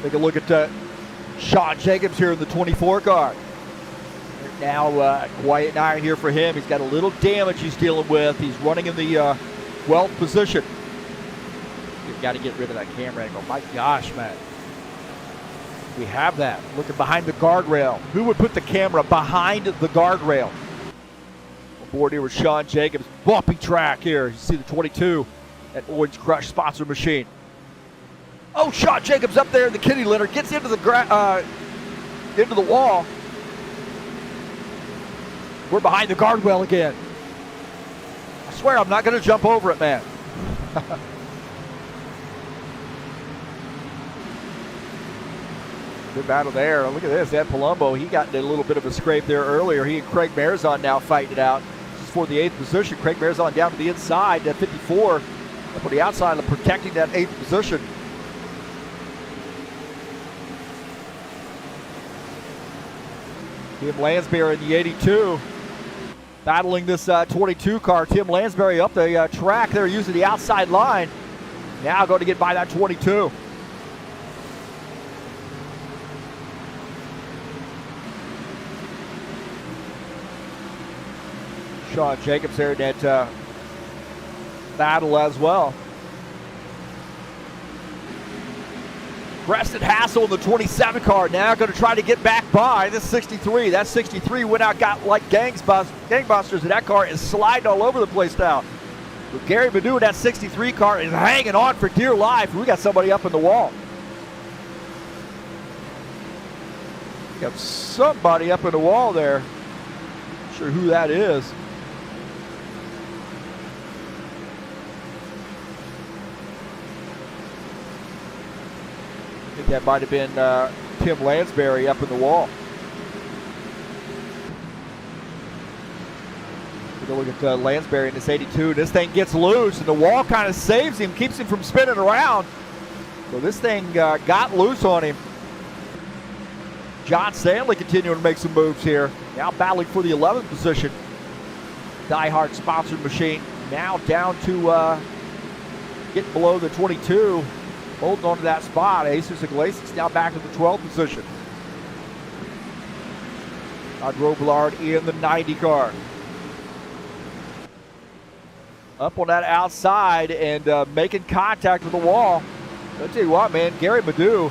Take a look at Sean Jacobs here in the 24 car. Now quiet 9 here for him. He's got a little damage he's dealing with. He's running in the 12th position. You've got to get rid of that camera angle. My gosh, man. We have that. Looking behind the guardrail. Who would put the camera behind the guardrail? Aboard here with Sean Jacobs. Bumpy track here. You see the 22 at Orange Crush sponsor machine. Oh, Sean Jacobs up there in the kitty litter. Gets into the wall. We're behind the guardrail again. I swear I'm not going to jump over it, man. Good battle there. Look at this. Ed Palumbo, he got in a little bit of a scrape there earlier. He and Craig Marizone now fighting it out. This is for the 8th position. Craig Marizone down to the inside at 54. Up on the outside, protecting that 8th position. Tim Lansbury in the 82. Battling this 22 car. Tim Lansbury up the track there using the outside line. Now going to get by that 22. Sean Jacobs there in that battle as well. Preston Hassel in the 27 car now going to try to get back by this 63. That 63 went out, got like gangbusters, and that car is sliding all over the place now. But Gary Madu in that 63 car is hanging on for dear life. We got somebody up in the wall. We got somebody up in the wall there. Not sure who that is. I think that might have been Tim Lansbury up in the wall. Take a look at Lansbury in this 82. This thing gets loose, and the wall kind of saves him, keeps him from spinning around. So this thing got loose on him. John Stanley continuing to make some moves here. Now battling for the 11th position. Die Hard sponsored machine. Now down to get below the 22. Holding on to that spot. Jesus Iglesias now back to the 12th position. Todd Robillard in the 90 car. Up on that outside and making contact with the wall. I'll tell you what, man, Gary Madu,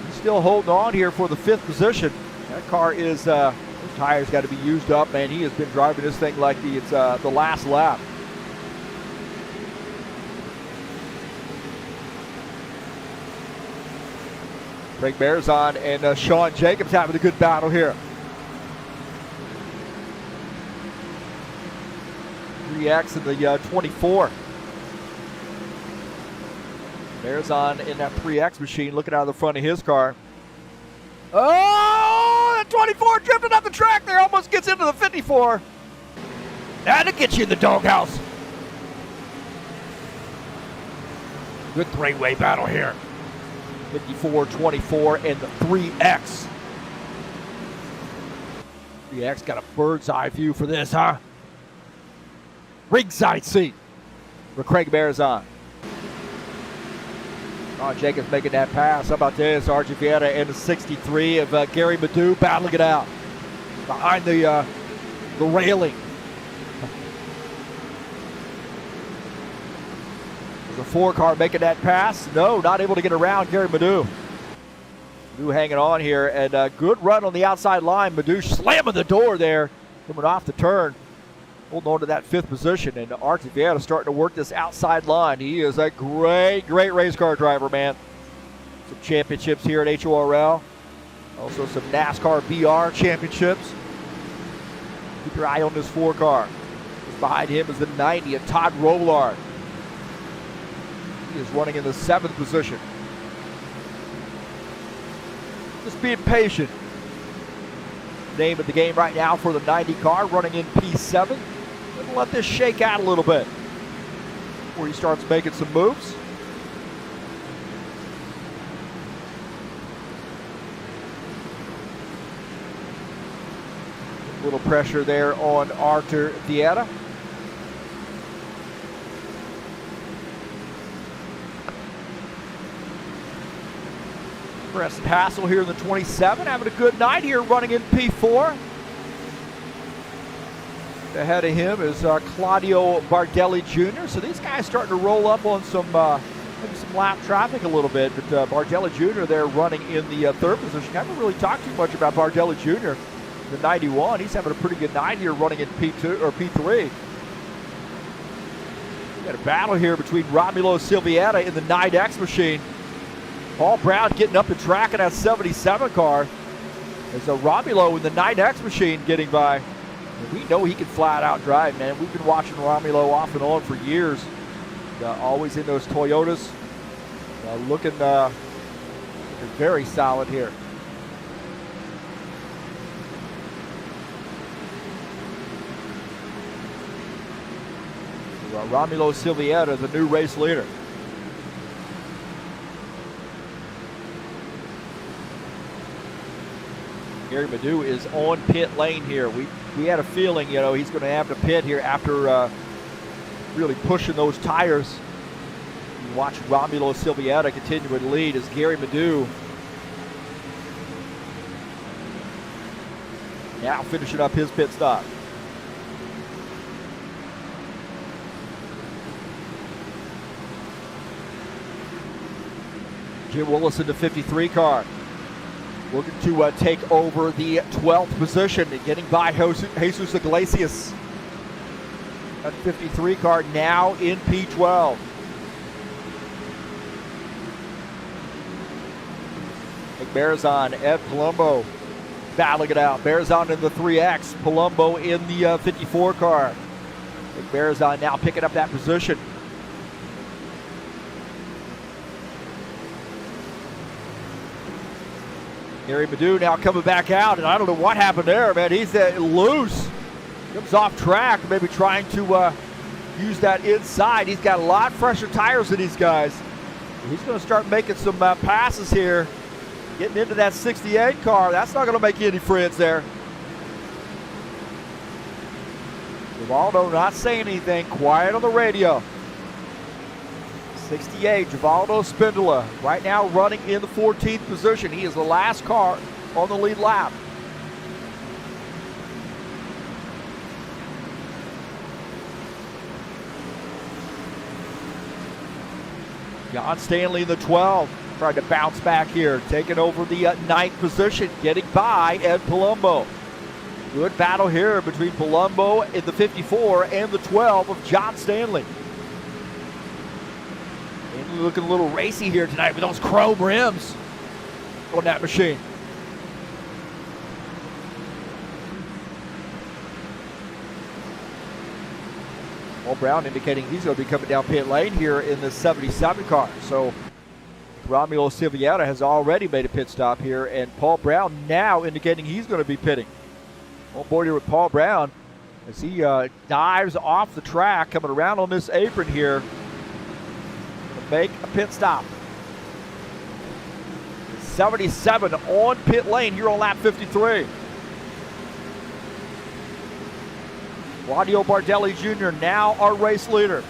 he's still holding on here for the 5th position. That car is, those tires got to be used up, man. He has been driving this thing like it's the last lap. Craig Bearzon and Sean Jacobs having a good battle here. 3X in the 24. Bearzon in that 3X machine looking out of the front of his car. Oh, that 24 drifting up the track there, almost gets into the 54. That'll get you in the doghouse. Good three-way battle here. 54, 24, and the 3X. 3X got a bird's eye view for this, huh? Ringside seat for Craig Bearzon. Sean Jacobs making that pass. How about this? Archie Vieta and the 63 of Gary Madu battling it out behind the railing. There's a 4-car making that pass. No, not able to get around Gary Madu. Madu hanging on here, and a good run on the outside line. Madu slamming the door there, coming off the turn. Holding on to that 5th position, and Archie Vieta starting to work this outside line. He is a great race car driver, man. Some championships here at HORL. Also some NASCAR VR championships. Keep your eye on this 4-car. Behind him is the 90 of Todd Rollard. He is running in the 7th position. Just being patient. Name of the game right now for the 90 car, running in P7. Gonna let this shake out a little bit before he starts making some moves. A little pressure there on Arthur Vieta. Preston Hassel here in the 27, having a good night here, running in P4. Ahead of him is Claudio Bardelli Jr. So these guys starting to roll up on some maybe some lap traffic a little bit. But Bardelli Jr. there running in the 3rd position. Haven't really talked too much about Bardelli Jr. The 91. He's having a pretty good night here, running in P2 or P3. We got a battle here between Romulo Silvietta in the 9X machine. Paul Brown getting up the track in that 77 car. There's a Romulo in the 9X machine getting by. And we know he can flat out drive, man. We've been watching Romulo off and on for years. Always in those Toyotas. Looking very solid here. Romulo Silvietta, the new race leader. Gary Madu is on pit lane here. We had a feeling, you know, he's going to have to pit here after really pushing those tires. You watch Romulo Silvietta continue to lead as Gary Madu now finishing up his pit stop. Jim Willis in the 53 car. Looking to take over the 12th position and getting by Jesus Iglesias. That 53 car now in P12. Bearzon, Ed Palumbo battling it out. Bearzon in the 3X, Palumbo in the 54 car. Bearzon now picking up that position. Gary Madu now coming back out, and I don't know what happened there, man. He's loose. Comes off track, maybe trying to use that inside. He's got a lot fresher tires than these guys. He's going to start making some passes here, getting into that 68 car. That's not going to make you any friends there. Givaldo not saying anything, quiet on the radio. 68, Givaldo Spindola, right now running in the 14th position. He is the last car on the lead lap. John Stanley in the 12, trying to bounce back here, taking over the 9th position, getting by Ed Palumbo. Good battle here between Palumbo in the 54 and the 12 of John Stanley. Looking a little racy here tonight with those chrome rims. on that machine. Paul Brown indicating he's going to be coming down pit lane here in the 77 car. So Romeo Silviera has already made a pit stop here, and Paul Brown now indicating he's going to be pitting. On board here with Paul Brown as he dives off the track, coming around on this apron here to make a pit stop. 77 on pit lane here on lap 53. Claudio Bardelli Jr. now our race leader.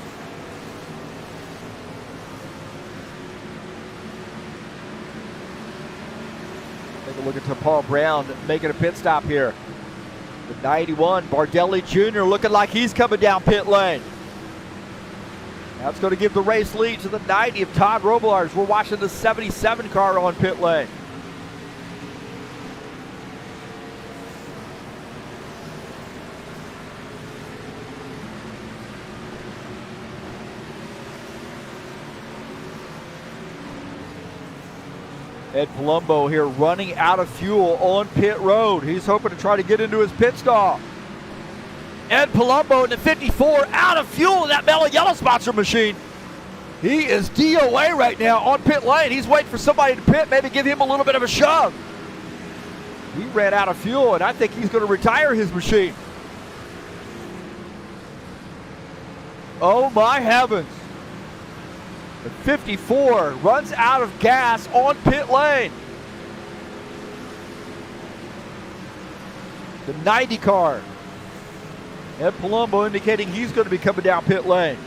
Take a look at Paul Brown making a pit stop here. The 91, Bardelli Jr. looking like he's coming down pit lane. That's going to give the race lead to the 90 of Todd Robillard. We're watching the 77 car on pit lane. Ed Palumbo here running out of fuel on pit road. He's hoping to try to get into his pit stall. Ed Palumbo in the 54 out of fuel in that Mellow Yellow sponsor machine. He is DOA right now on pit lane. He's waiting for somebody to pit, maybe give him a little bit of a shove. He ran out of fuel, and I think he's going to retire his machine. Oh my heavens. The 54 runs out of gas on pit lane. The 90 car. Ed Palumbo indicating he's going to be coming down pit lane.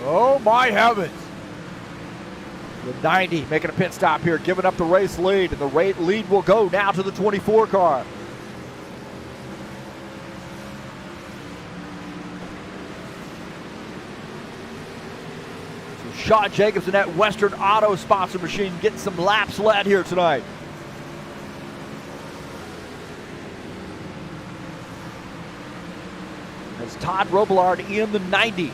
Oh my heavens. The 90 making a pit stop here, giving up the race lead, and the lead will go now to the 24 car. Sean Jacobs in that Western Auto sponsor machine getting some laps led here tonight. That's Todd Robillard in the 90,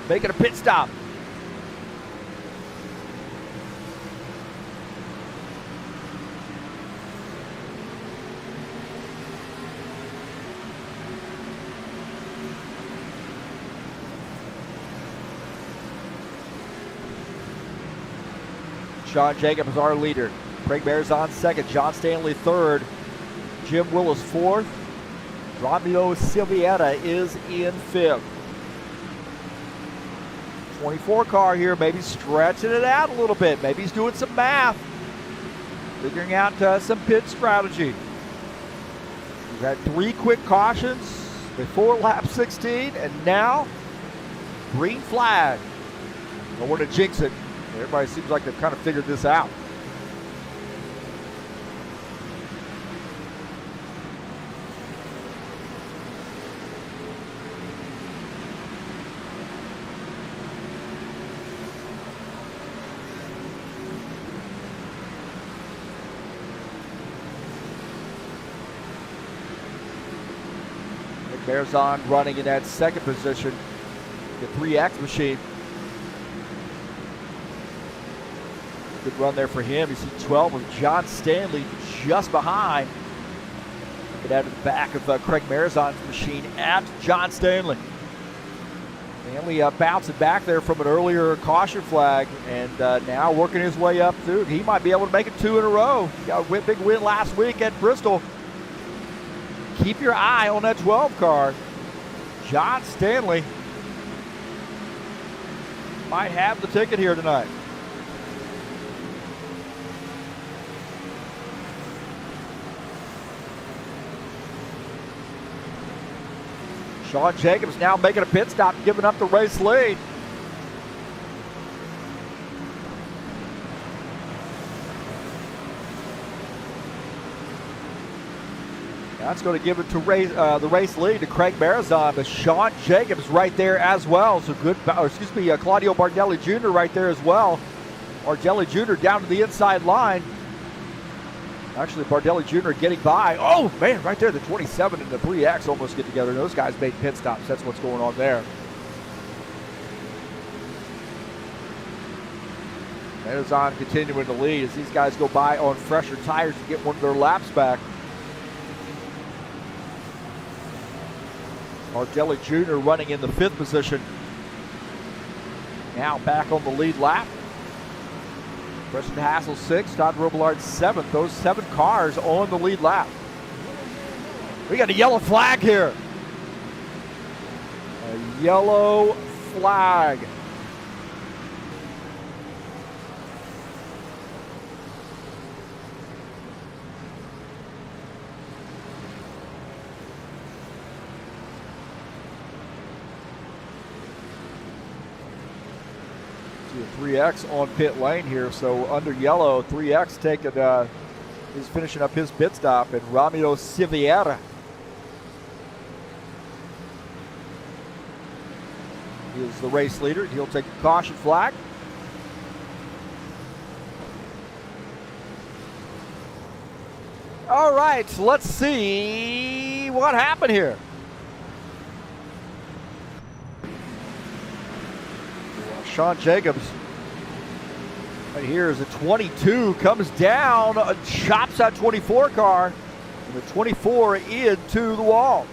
making a pit stop. Sean Jacobs is our leader. Craig Marizon second. John Stanley third. Jim Willis fourth. Romeo Silviera is in fifth. 24 car here, maybe stretching it out a little bit. Maybe he's doing some math. Figuring out some pit strategy. We've had 3 quick cautions before lap 16, and now green flag. Don't want to jinx it. Everybody seems like they've kind of figured this out. Marizon running in that second position. The 3X machine. Good run there for him. You see 12 with John Stanley just behind. But out of the back of Craig Marizon's machine at John Stanley. Stanley bouncing back there from an earlier caution flag, and now working his way up through. He might be able to make it 2 in a row. He got a big win last week at Bristol. Keep your eye on that 12 car. John Stanley might have the ticket here tonight. Sean Jacobs now making a pit stop, giving up the race lead. That's going to give it to the race lead to Craig Marizon, but Sean Jacobs right there as well. So good, Claudio Bardelli Jr. right there as well. Bardelli Jr. down to the inside line. Actually, Bardelli Jr. getting by. Oh, man, right there, the 27 and the 3X almost get together. Those guys made pit stops. That's what's going on there. Marzon continuing to lead as these guys go by on fresher tires to get one of their laps back. Martelli Jr. running in the 5th position. Now back on the lead lap. Preston Hassel 6th, Todd Robillard 7th. Those 7 cars on the lead lap. We got a yellow flag here. A yellow flag. See a 3X on pit lane here, so under yellow, 3X taking is finishing up his pit stop, and Ramiro Siviera. He is the race leader. He'll take the caution flag. All right, let's see what happened here. Sean Jacobs right here is a 22, comes down, chops that 24 car, and the 24 into the wall.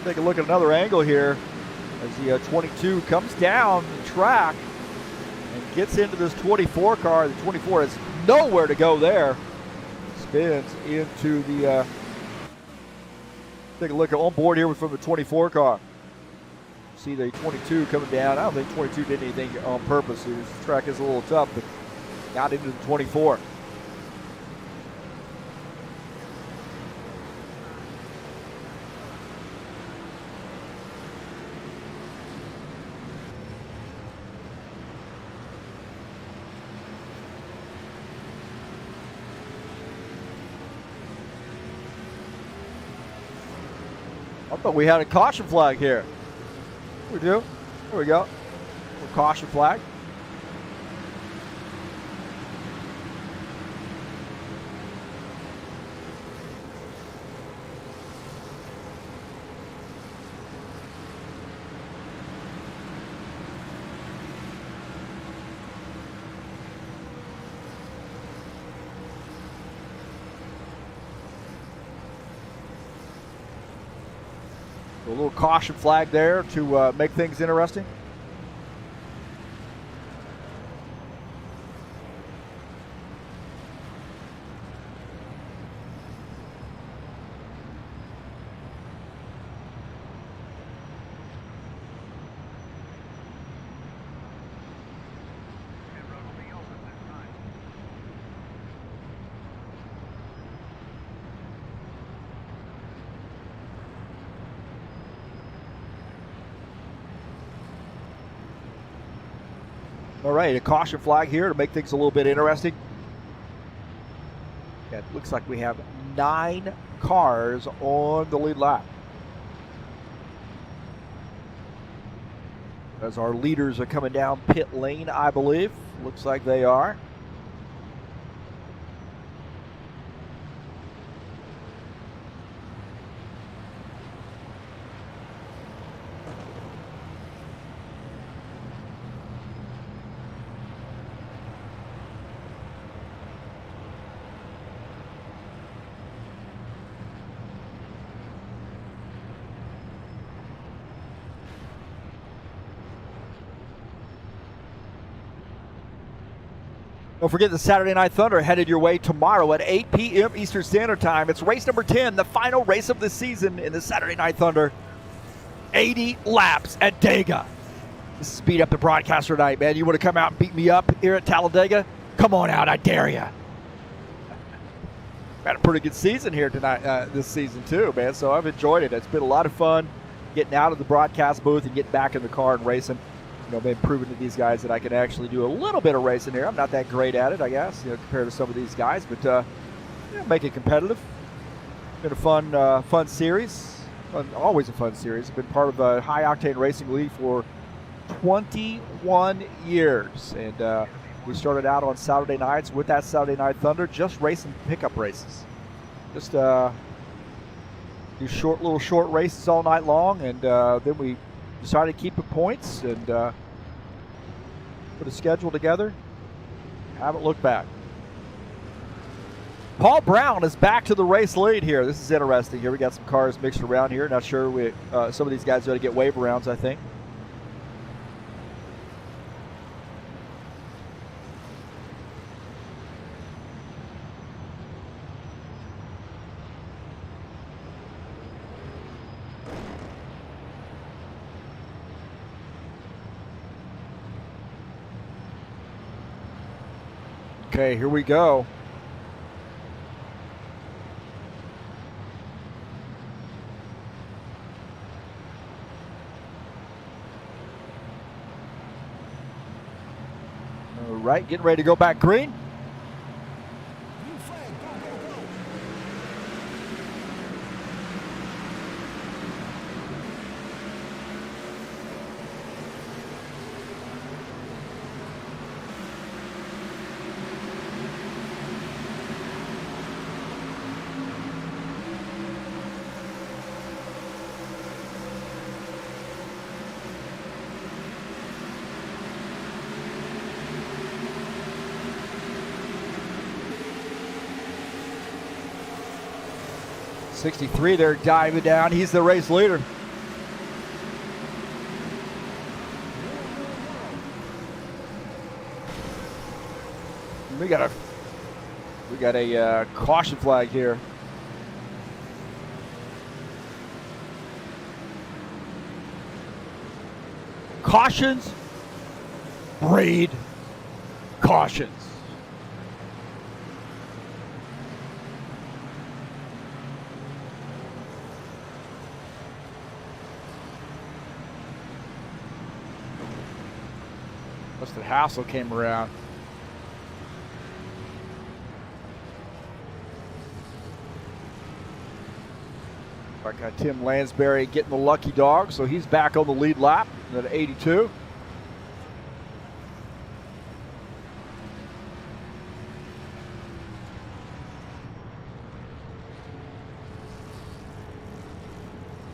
Take a look at another angle here as the 22 comes down the track and gets into this 24 car. The 24 has nowhere to go there. Spins into the, take a look at on board here from the 24 car. See the 22 coming down. I don't think 22 did anything on purpose. The track is a little tough, but got into the 24. I thought we had a caution flag here. We do. There we go. A caution flag. A little caution flag there to make things interesting. All right, a caution flag here to make things a little bit interesting. Yeah, it looks like we have 9 cars on the lead lap. As our leaders are coming down pit lane, I believe. Looks like they are. Don't forget the Saturday Night Thunder headed your way tomorrow at 8 p.m. Eastern Standard Time. It's race number 10, the final race of the season in the Saturday Night Thunder. 80 laps at Dega. Speed up the broadcaster tonight, man. You want to come out and beat me up here at Talladega? Come on out, I dare you. Had a pretty good season here tonight, this season too, man. So I've enjoyed it. It's been a lot of fun getting out of the broadcast booth and getting back in the car and racing. You know, been proving to these guys that I can actually do a little bit of racing here. I'm not that great at it, I guess, you know, compared to some of these guys, but make it competitive. Been a fun series. Always a fun series. Been part of the High Octane Racing League for 21 years, and we started out on Saturday nights with that Saturday Night Thunder, just racing pickup races. Just do little short races all night long, and then we decided to keep the points, and put a schedule together. Haven't looked back. Paul Brown is back to the race lead here. This is interesting. Here we got some cars mixed around here. Not sure some of these guys ought to get wave arounds, I think. Okay, here we go. All right, getting ready to go back green. '63 there diving down. He's the race leader. We got a caution flag here. Cautions breed cautions. The Hassel came around. I got Tim Lansbury getting the lucky dog, so he's back on the lead lap at 82.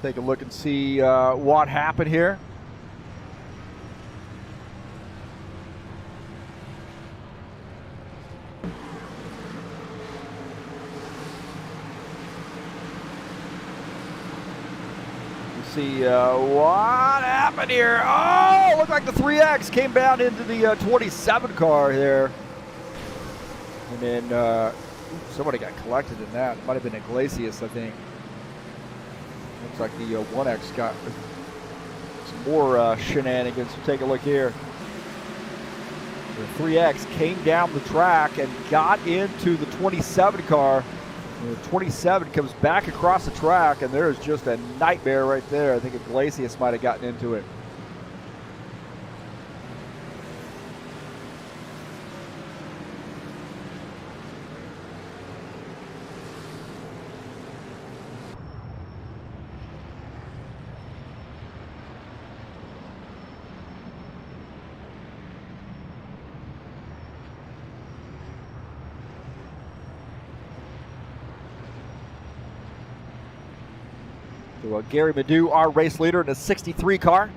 Take a look and see what happened here. See what happened here. Oh, looked like the 3X came down into the 27 car there. And then somebody got collected in that. It might have been Iglesias, I think. Looks like the 1X got some more shenanigans. So take a look here. The 3X came down the track and got into the 27 car. The 27 comes back across the track, and there is just a nightmare right there. I think Iglesias might have gotten into it. So Gary Madu, our race leader in a 63 car.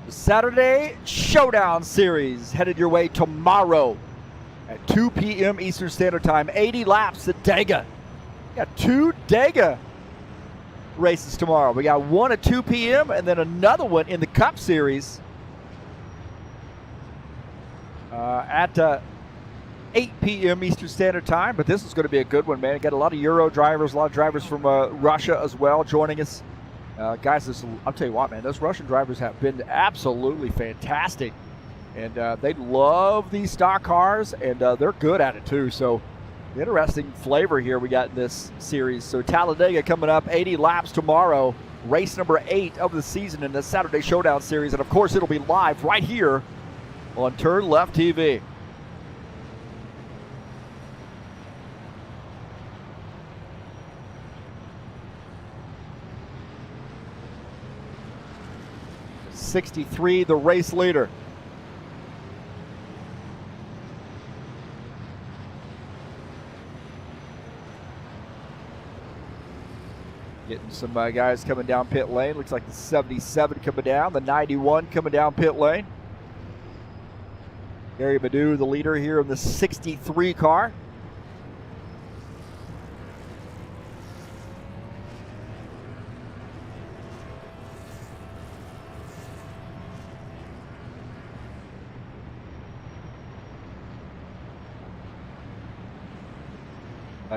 The Saturday Showdown Series headed your way tomorrow at 2 p.m. Eastern Standard Time. 80 laps at Dega. Got 2 Dega races tomorrow. We got one at 2 p.m. and then another one in the Cup Series at 8 p.m. Eastern Standard Time. But this is going to be a good one, man. Got a lot of Euro drivers, a lot of drivers from Russia as well joining us. Guys, I'll tell you what, man, those Russian drivers have been absolutely fantastic. And they love these stock cars, and they're good at it too. So interesting flavor here we got in this series. So Talladega coming up, 80 laps tomorrow, race number 8 of the season in the Saturday Showdown Series. And of course, it'll be live right here on TurnLeftTV. '63, the race leader. Some guys coming down pit lane. Looks like the 77 coming down, the 91 coming down pit lane. Gary Badu, the leader here in the 63 car.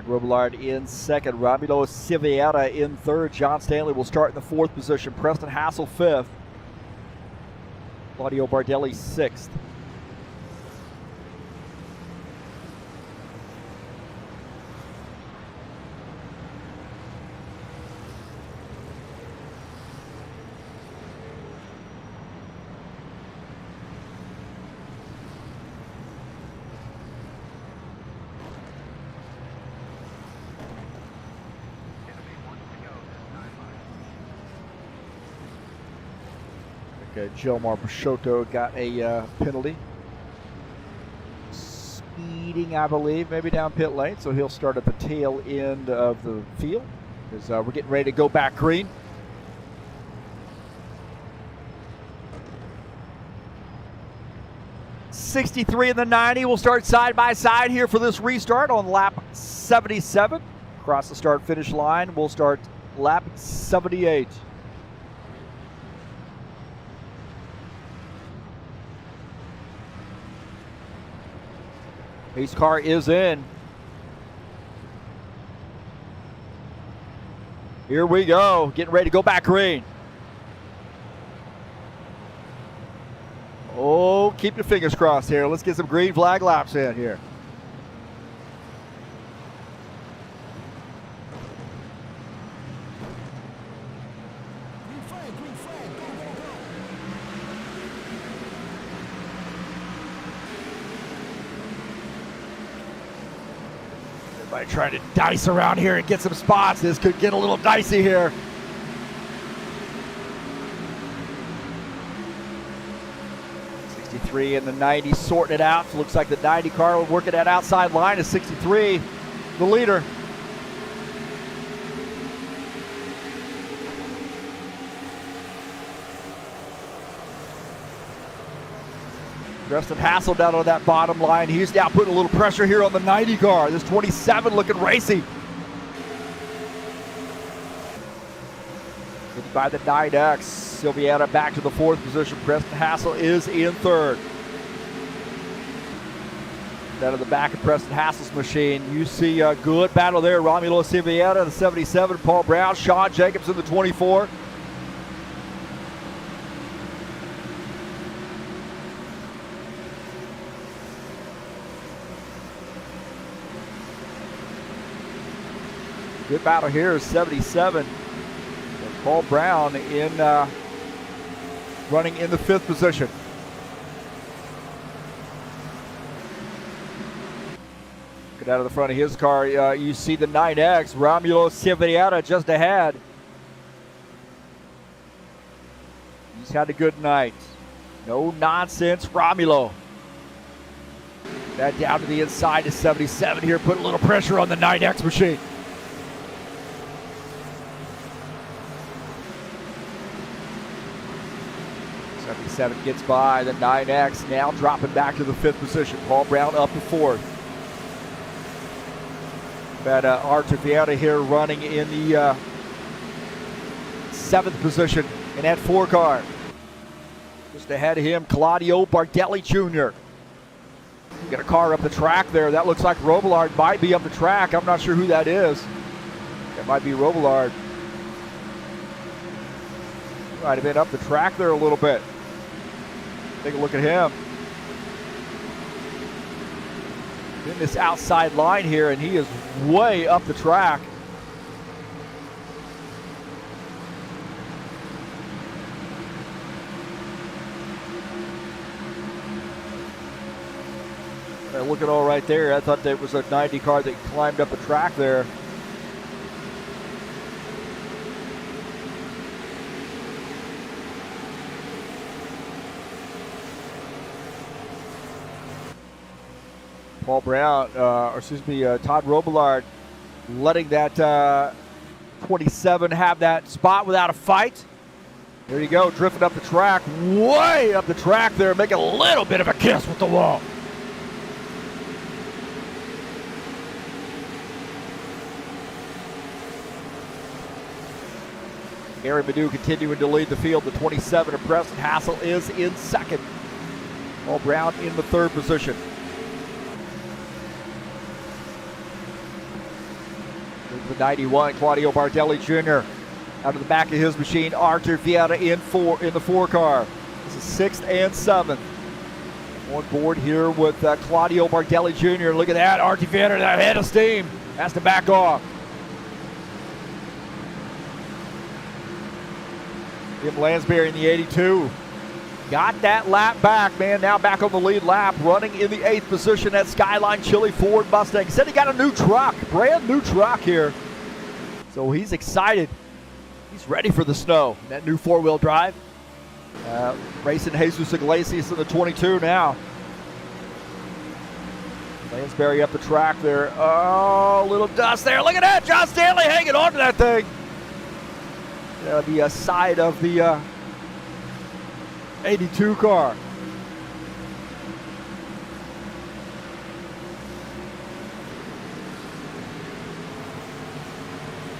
Robillard in second, Romulo Civiera in third. John Stanley will start in the fourth position. Preston Hassel fifth. Claudio Bardelli sixth. Gilmar Peixoto got a penalty. Speeding, I believe, maybe down pit lane, so he'll start at the tail end of the field as we're getting ready to go back green. '63 and the 90 will start side by side here for this restart on lap 77. Across the start-finish line, we'll start lap 78. Heath's car is in. Here we go, getting ready to go back green. Oh, keep your fingers crossed here. Let's get some green flag laps in here. Everybody trying to dice around here and get some spots. This could get a little dicey here. '63 and the 90 sorting it out. Looks like the 90 car will work at that outside line of 63, the leader. Preston Hassel down on that bottom line. He's now putting a little pressure here on the 90 car. This 27 looking racy. By the 9X, Silviana back to the fourth position. Preston Hassel is in third. Down to the back of Preston Hassel's machine, you see a good battle there. Romulo Silviana, the 77, Paul Brown, Sean Jacobs in the 24. Good battle here is 77. Paul Brown in running in the fifth position. Get out of the front of his car. You see the 9X, Romulo Silviana just ahead. He's had a good night. No nonsense, Romulo. That down to the inside to 77 here, put a little pressure on the 9X machine. 77 gets by the 9X, now dropping back to the fifth position. Paul Brown up to fourth. But Artur Viana here running in the seventh position in that four car. Just ahead of him, Claudio Bardelli Jr. Got a car up the track there. That looks like Robillard might be up the track. I'm not sure who that is. That might be Robillard. Might have been up the track there a little bit. Take a look at him. In this outside line here, and he is way up the track. Looking all right there. I thought that was a 90 car that climbed up the track there. Paul Brown, Todd Robillard letting that 27 have that spot without a fight. There you go, drifting up the track, way up the track there, making a little bit of a kiss with the wall. Gary Madu continuing to lead the field. The 27 of Preston Hassel is in second. Paul Brown in the third position. There's the 91, Claudio Bardelli Jr. Out of the back of his machine, Arthur Vieira in the 4 car. This is 6th and 7th. On board here with Claudio Bardelli Jr. Look at that, Arthur Vieira, that head of steam. Has to back off. Jim Lansbury in the 82. Got that lap back, man. Now back on the lead lap, running in the 8th position at Skyline Chili Ford Mustang. Said he got a new truck, brand new truck here. So he's excited. He's ready for the snow. That new 4-wheel drive. Racing Jesus Iglesias in the 22 now. Lansbury up the track there. Oh, a little dust there. Look at that. John Stanley hanging on to that thing. The side of the 82 car.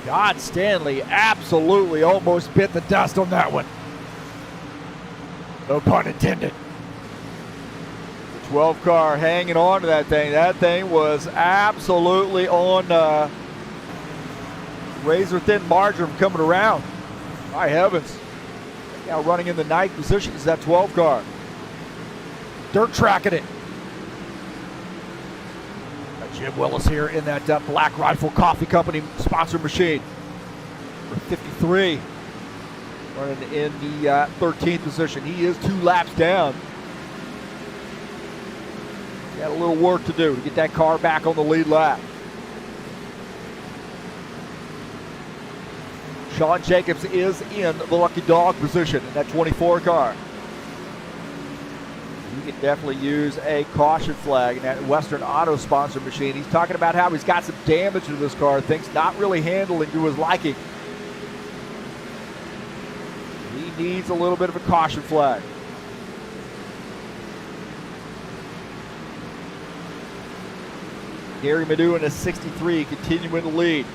God, Stanley absolutely almost bit the dust on that one. No pun intended. The 12 car hanging on to that thing. That thing was absolutely on razor thin margin coming around. My heavens. Now running in the 9th position is that 12 car. Dirt tracking it. Got Jim Willis here in that Black Rifle Coffee Company sponsored machine. For 53. Running in the 13th position. He is 2 laps down. Got a little work to do to get that car back on the lead lap. Sean Jacobs is in the lucky dog position in that 24 car. You can definitely use a caution flag in that Western Auto sponsor machine. He's talking about how he's got some damage to this car, things not really handling to his liking. He needs a little bit of a caution flag. Gary Madu in a 63 continuing to lead.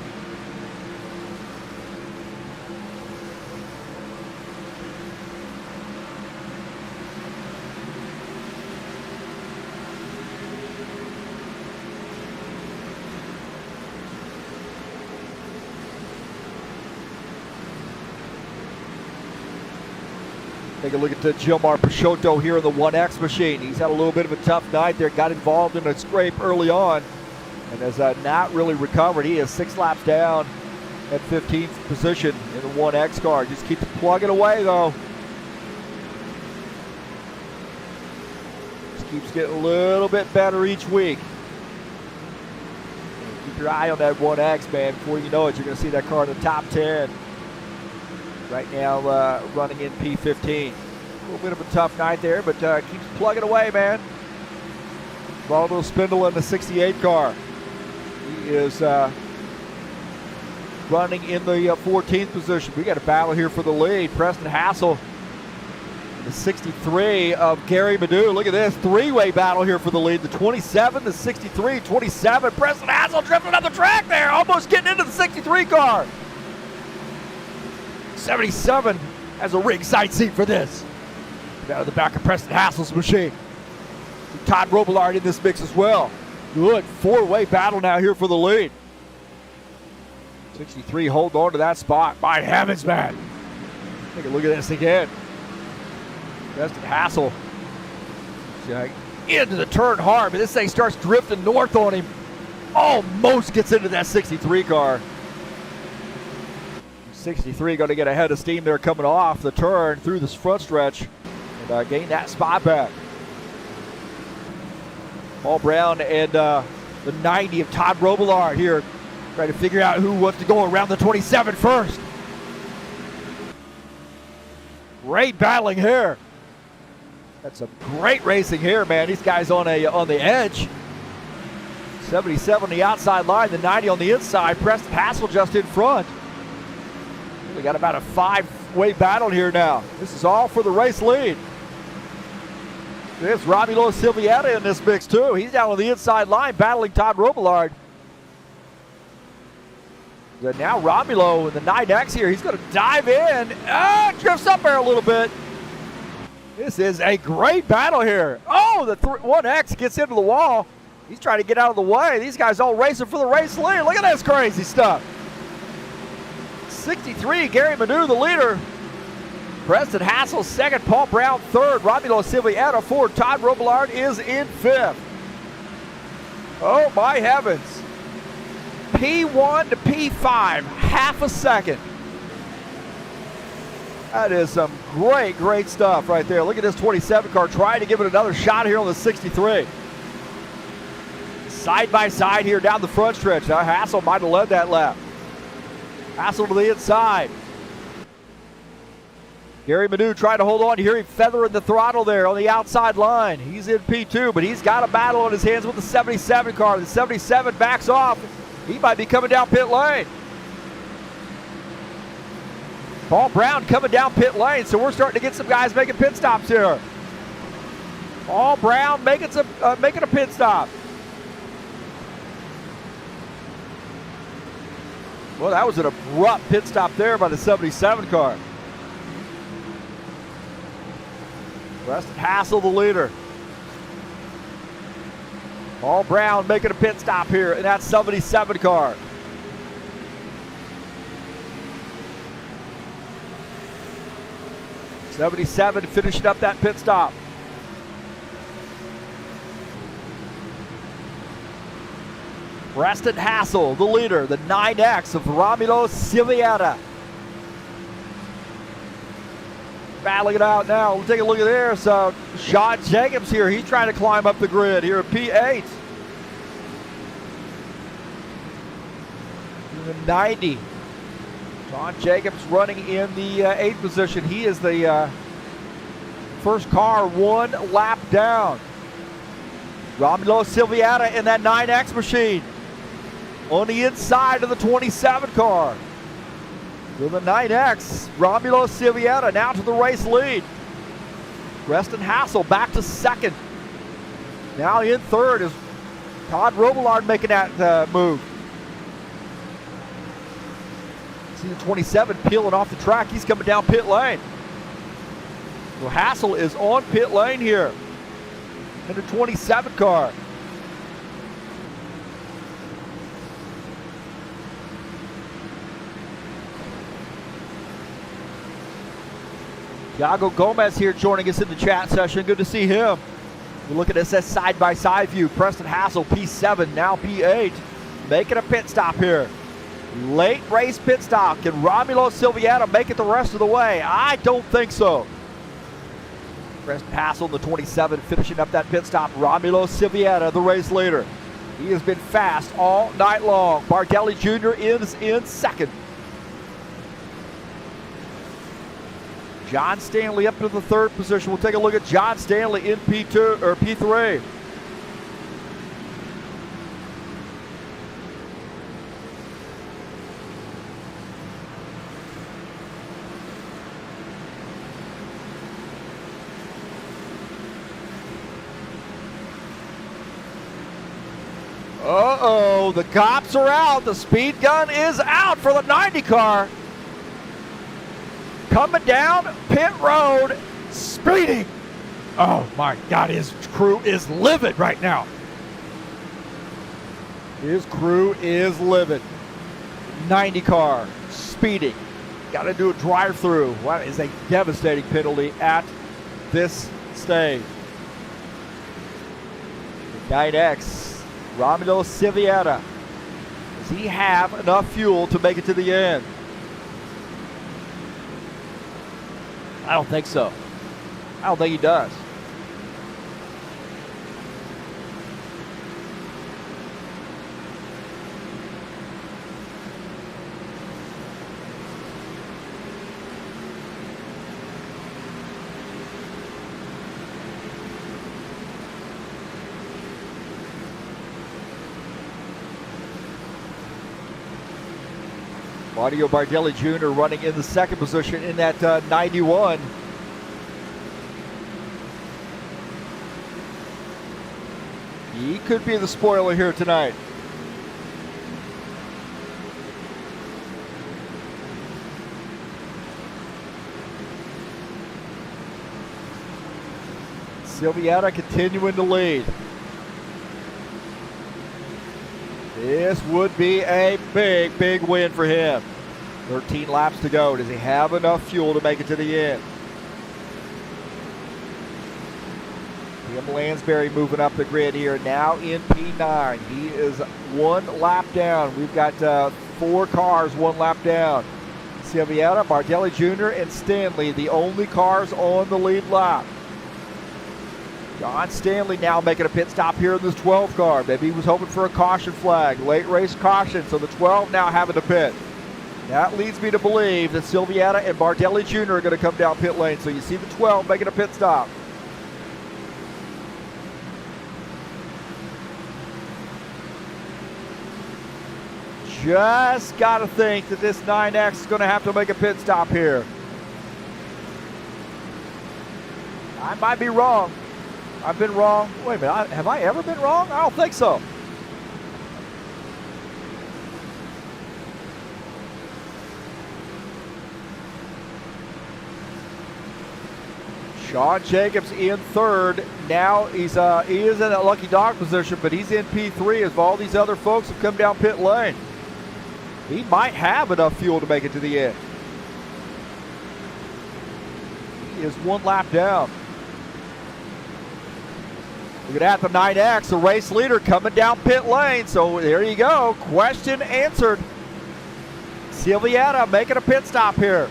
Take a look at Gilmar Peixoto here in the 1X machine. He's had a little bit of a tough night there. Got involved in a scrape early on and has not really recovered. He is 6 laps down at 15th position in the 1X car. Just keeps plugging away though. Just keeps getting a little bit better each week. Keep your eye on that 1X, man. Before you know it, you're going to see that car in the top 10. Right now running in P15. A little bit of a tough night there, but keeps plugging away, man. Valdo Spindle in the 68 car. He is running in the 14th position. We got a battle here for the lead. Preston Hassel, the 63 of Gary Madu. Look at this, 3-way battle here for the lead. The 27, the 63, 27. Preston Hassel drifting up the track there, almost getting into the 63 car. 77 has a ringside seat for this. Out of the back of Preston Hassel's machine. Todd Robillard in this mix as well. Good 4-way battle now here for the lead. 63 holding on to that spot. My heavens, man. Take a look at this again. Preston Hassel into the turn hard, but this thing starts drifting north on him. Almost gets into that 63 car. 63 going to get a head of steam there coming off the turn through this front stretch and gain that spot back. Paul Brown and the 90 of Todd Robillard here trying to figure out who wants to go around the 27 first. Great battling here. That's some great racing here, man. These guys on the edge. 77 on the outside line, the 90 on the inside. Preston Hassel just in front. We got about a 5-way battle here now. This is all for the race lead. There's Romulo Silvietta in this mix too. He's down on the inside line battling Todd Robillard. But now Romulo in the 9X here. He's going to dive in. Drifts up there a little bit. This is a great battle here. Oh, the 1X gets into the wall. He's trying to get out of the way. These guys all racing for the race lead. Look at this crazy stuff. 63, Gary Manu, the leader. Preston Hassel second, Paul Brown third, Romulo Silvietta fourth, Todd Robillard is in fifth. Oh my heavens. P1 to P5, half a second. That is some great, great stuff right there. Look at this 27 car trying to give it another shot here on the 63. Side by side here down the front stretch. Hassel might have led that lap. Hassel to the inside. Gary Manu trying to hold on here. He feathering the throttle there on the outside line. He's in P2, but he's got a battle on his hands with the 77 car. The 77 backs off. He might be coming down pit lane. Paul Brown coming down pit lane, so we're starting to get some guys making pit stops here. Paul Brown making a pit stop. Well, that was an abrupt pit stop there by the 77 car. Preston Hassel, the leader. Paul Brown making a pit stop here in that 77 car. '77 finishing up that pit stop. Preston Hassel, the leader, the 9X of Romulo Silvietta. Battling it out now. We'll take a look at this. Sean Jacobs here. He's trying to climb up the grid here at P8. The 90. Sean Jacobs running in the 8th position. He is the first car 1 lap down. Romulo Silvietta in that 9X machine on the inside of the 27 car. With the 9X, Romulo Silvietta now to the race lead. Preston Hassel back to second. Now in third is Todd Robillard making that move. See the 27 peeling off the track. He's coming down pit lane. Well, Hassel is on pit lane here in the 27 car. Iago Gomez here joining us in the chat session. Good to see him. We're looking at this side-by-side view. Preston Hassel, P7, now P8. Making a pit stop here. Late race pit stop. Can Romulo Silvietta make it the rest of the way? I don't think so. Preston Hassel, the 27, finishing up that pit stop. Romulo Silvietta, the race leader. He has been fast all night long. Bardelli Jr. is in second. John Stanley up to the 3rd position. We'll take a look at John Stanley in P2 or P3. Uh-oh, the cops are out. The speed gun is out for the 90 car. Coming down pit road, speeding. Oh my God, his crew is livid right now. His crew is livid. 90 car, speeding. Got to do a drive-through. What is a devastating penalty at this stage. The 9X, Romulo Silvietta. Does he have enough fuel to make it to the end? I don't think so. I don't think he does. Claudio Bardelli Jr. running in the second position in that 91. He could be the spoiler here tonight. Silviata continuing to lead. This would be a big, big win for him. 13 laps to go. Does he have enough fuel to make it to the end? Tim Lansbury moving up the grid here, now in P9. He is 1 lap down. We've got 4 cars 1 lap down. Silviata, Bardelli Jr., and Stanley, the only cars on the lead lap. John Stanley now making a pit stop here in this 12 car. Maybe he was hoping for a caution flag, late race caution, so the 12 now having to pit. That leads me to believe that Silviata and Bardelli Jr. are going to come down pit lane, so you see the 12 making a pit stop. Just got to think that this 9X is going to have to make a pit stop here. I might be wrong. I've been wrong. Wait a minute, have I ever been wrong? I don't think so. Sean Jacobs in third. Now he is in a lucky dog position, but he's in P3 as all these other folks have come down pit lane. He might have enough fuel to make it to the end. He is 1 lap down. Look at that, the 9X, the race leader coming down pit lane. So there you go, question answered. Silviata making a pit stop here.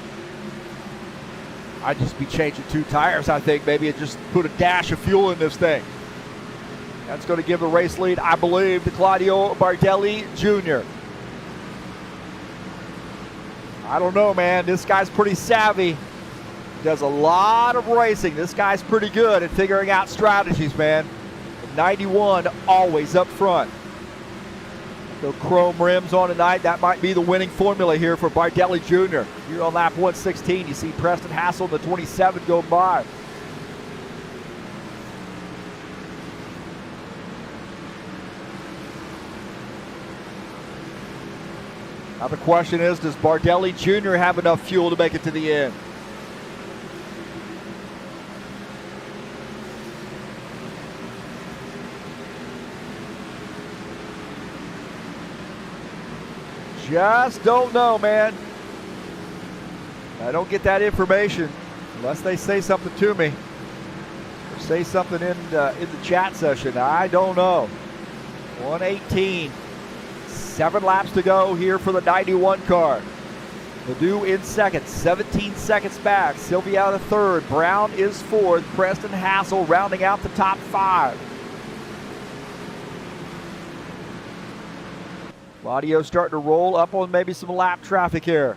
I'd just be changing 2 tires, I think. Maybe just put a dash of fuel in this thing. That's going to give the race lead, I believe, to Claudio Bardelli Jr. I don't know, man. This guy's pretty savvy. Does a lot of racing. This guy's pretty good at figuring out strategies, man. 91 always up front. The chrome rims on tonight. That might be the winning formula here for Bardelli Jr. Here on lap 116, you see Preston Hassel, the 27, go by. Now the question is, does Bardelli Jr. have enough fuel to make it to the end? Just don't know, man. I don't get that information unless they say something to me or say something in the chat session. I don't know. 118. 7 laps to go here for the 91 car. Ledoux in second, 17 seconds back. Silviata third. Brown is fourth. Preston Hassel rounding out the top 5. Claudio starting to roll up on maybe some lap traffic here.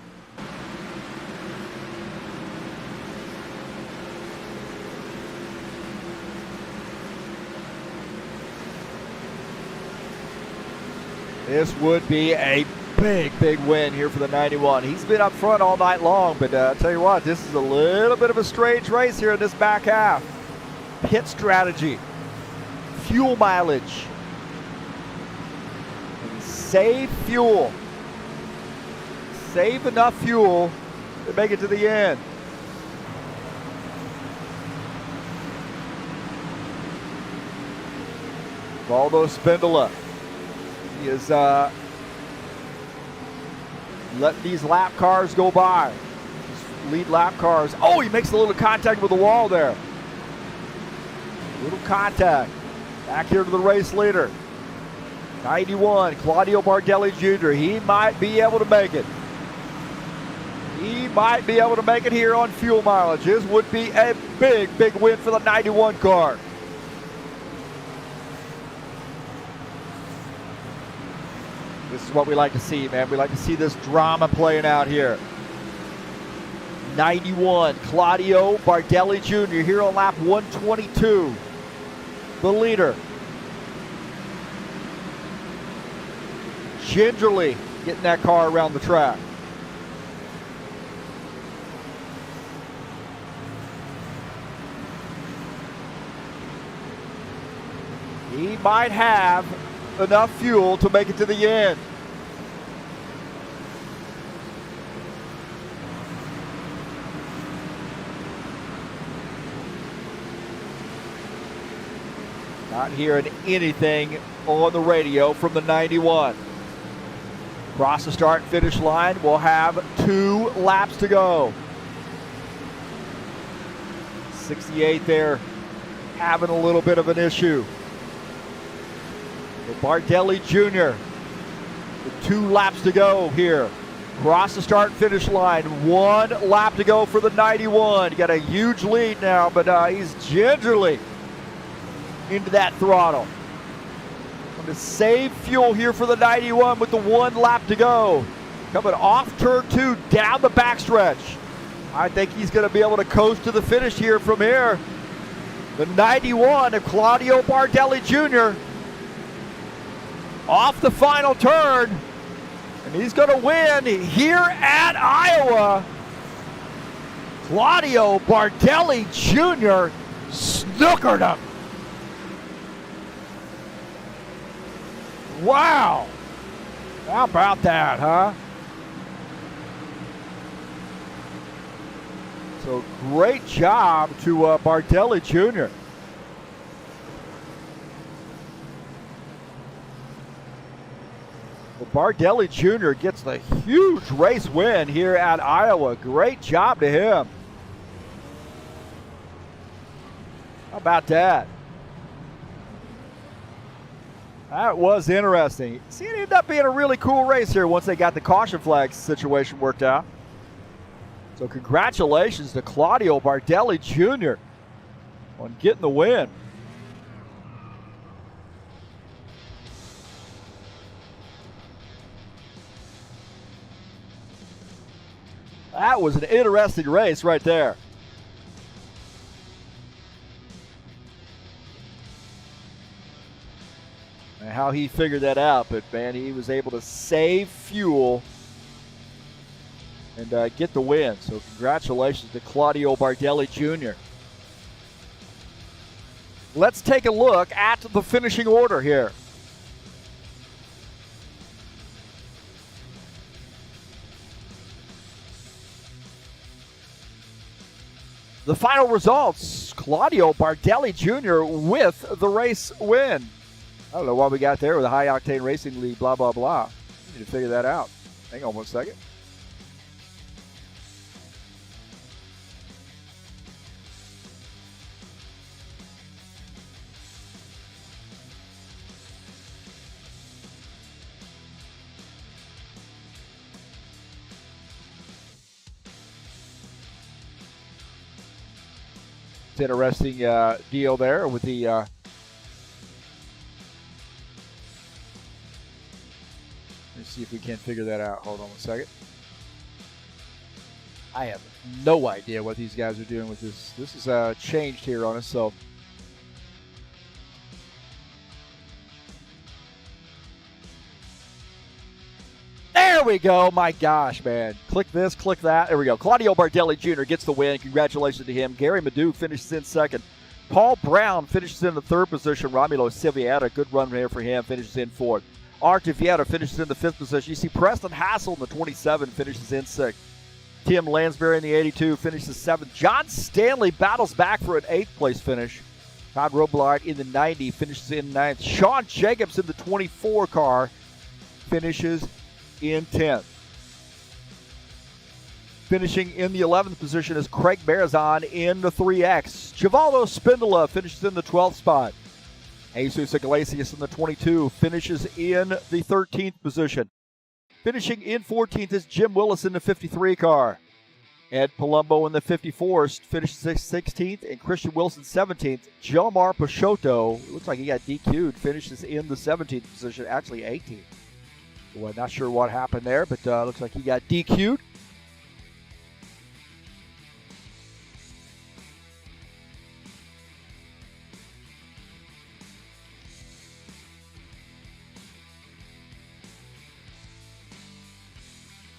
This would be a big, big win here for the 91. He's been up front all night long, but I'll tell you what, this is a little bit of a strange race here in this back half. Pit strategy, fuel mileage, save fuel. Save enough fuel to make it to the end. Valdo Spindola. He is letting these lap cars go by. These lead lap cars. Oh, he makes a little contact with the wall there. Little contact. Back here to the race leader. 91, Claudio Bardelli Jr. He might be able to make it. He might be able to make it here on fuel mileage. This would be a big, big win for the 91 car. This is what we like to see, man. We like to see this drama playing out here. 91, Claudio Bardelli Jr. here on lap 122. The leader. Gingerly getting that car around the track. he might have enough fuel to make it to the end. Not hearing anything on the radio from the 91. Across the start and finish line, we'll have 2 laps to go. 68 there, having a little bit of an issue. So Bardelli Jr. with 2 laps to go here. Across the start and finish line, 1 lap to go for the 91. Got a huge lead now, but he's gingerly into that throttle. Going to save fuel here for the 91 with the 1 lap to go. Coming off turn 2 down the backstretch. I think he's going to be able to coast to the finish here from here. The 91 of Claudio Bardelli Jr. off the final turn. And he's going to win here at Iowa. Claudio Bardelli Jr. snookered him. Wow. How about that, huh? So great job to Bardelli Jr. Well, Bardelli Jr. gets the huge race win here at Iowa. Great job to him. How about that? That was interesting. See, it ended up being a really cool race here once they got the caution flag situation worked out. So congratulations to Claudio Bardelli Jr. on getting the win. That was an interesting race right there. And how he figured that out, but man, he was able to save fuel and get the win. So congratulations to Claudio Bardelli Jr. Let's take a look at the finishing order here. The final results, Claudio Bardelli Jr. with the race win. I don't know what we got there with a high octane racing league, blah, blah, blah. We need to figure that out. Hang on one second. It's interesting deal there with the let's see if we can't figure that out. Hold on one second. I have no idea what these guys are doing with this. This is changed here on us, so. There we go. My gosh, man. Click this, click that. There we go. Claudio Bardelli Jr. gets the win. Congratulations to him. Gary Madu finishes in second. Paul Brown finishes in the third position. Romulo Silviata, good run there for him, finishes in fourth. Artur Vieta finishes in the 5th position. You see Preston Hassel in the 27 finishes in 6th. Tim Lansbury in the 82 finishes 7th. John Stanley battles back for an 8th place finish. Todd Robillard in the 90 finishes in 9th. Sean Jacobs in the 24 car finishes in 10th. Finishing in the 11th position is Craig Berzon in the 3X. Givaldo Spindola finishes in the 12th spot. Jesus Iglesias in the 22 finishes in the 13th position. Finishing in 14th is Jim Willis in the 53 car. Ed Palumbo in the 54th finishes 16th, and Christian Wilson 17th. Jomar Peixoto, looks like he got DQ'd, finishes in the 17th position, actually 18th. Well, not sure what happened there, but looks like he got DQ'd.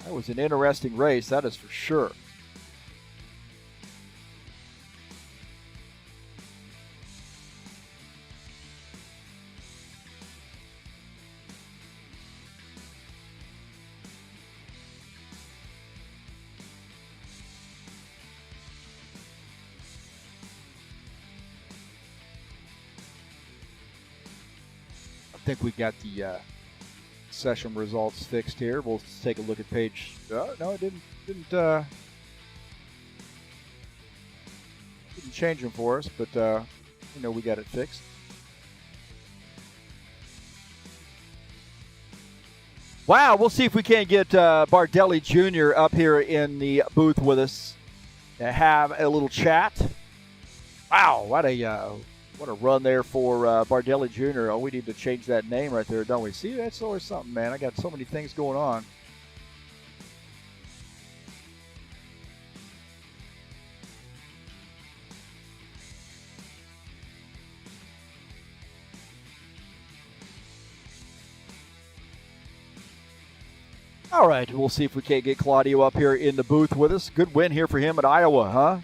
That was an interesting race, that is for sure. think we got the session results fixed here. We'll take a look at page. No, it didn't change them for us, but we got it fixed. Wow, we'll see if we can't get Bardelli Jr. up here in the booth with us to have a little chat. Wow, what a run there for Bardelli Jr. Oh, we need to change that name right there, don't we? See, that's always something, man. I got so many things going on. All right, we'll see if we can't get Claudio up here in the booth with us. Good win here for him at Iowa, huh?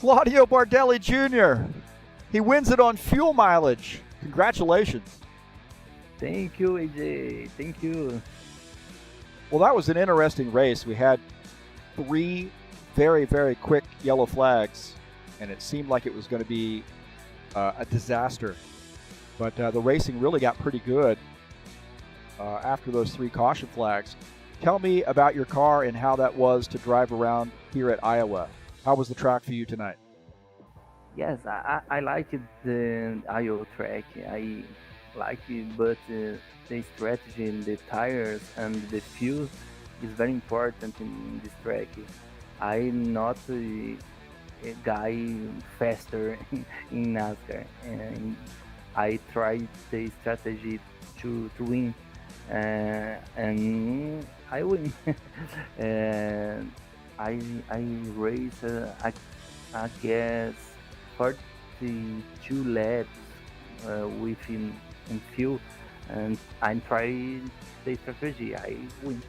Claudio Bardelli Jr. He wins it on fuel mileage. Congratulations. Thank you, AJ. Thank you. Well, that was an interesting race. We had 3 very, very quick yellow flags, and it seemed like it was going to be a disaster. But the racing really got pretty good after those 3 caution flags. Tell me about your car and how that was to drive around here at Iowa. How was the track for you tonight? Yes, I like the Iowa track. I like it, but the strategy, the tires, and the fuel is very important in this track. I'm not a guy faster in NASCAR, and I tried the strategy to win, and I win. And I race, I guess, 42 laps within in fuel, and I tried the strategy. I win.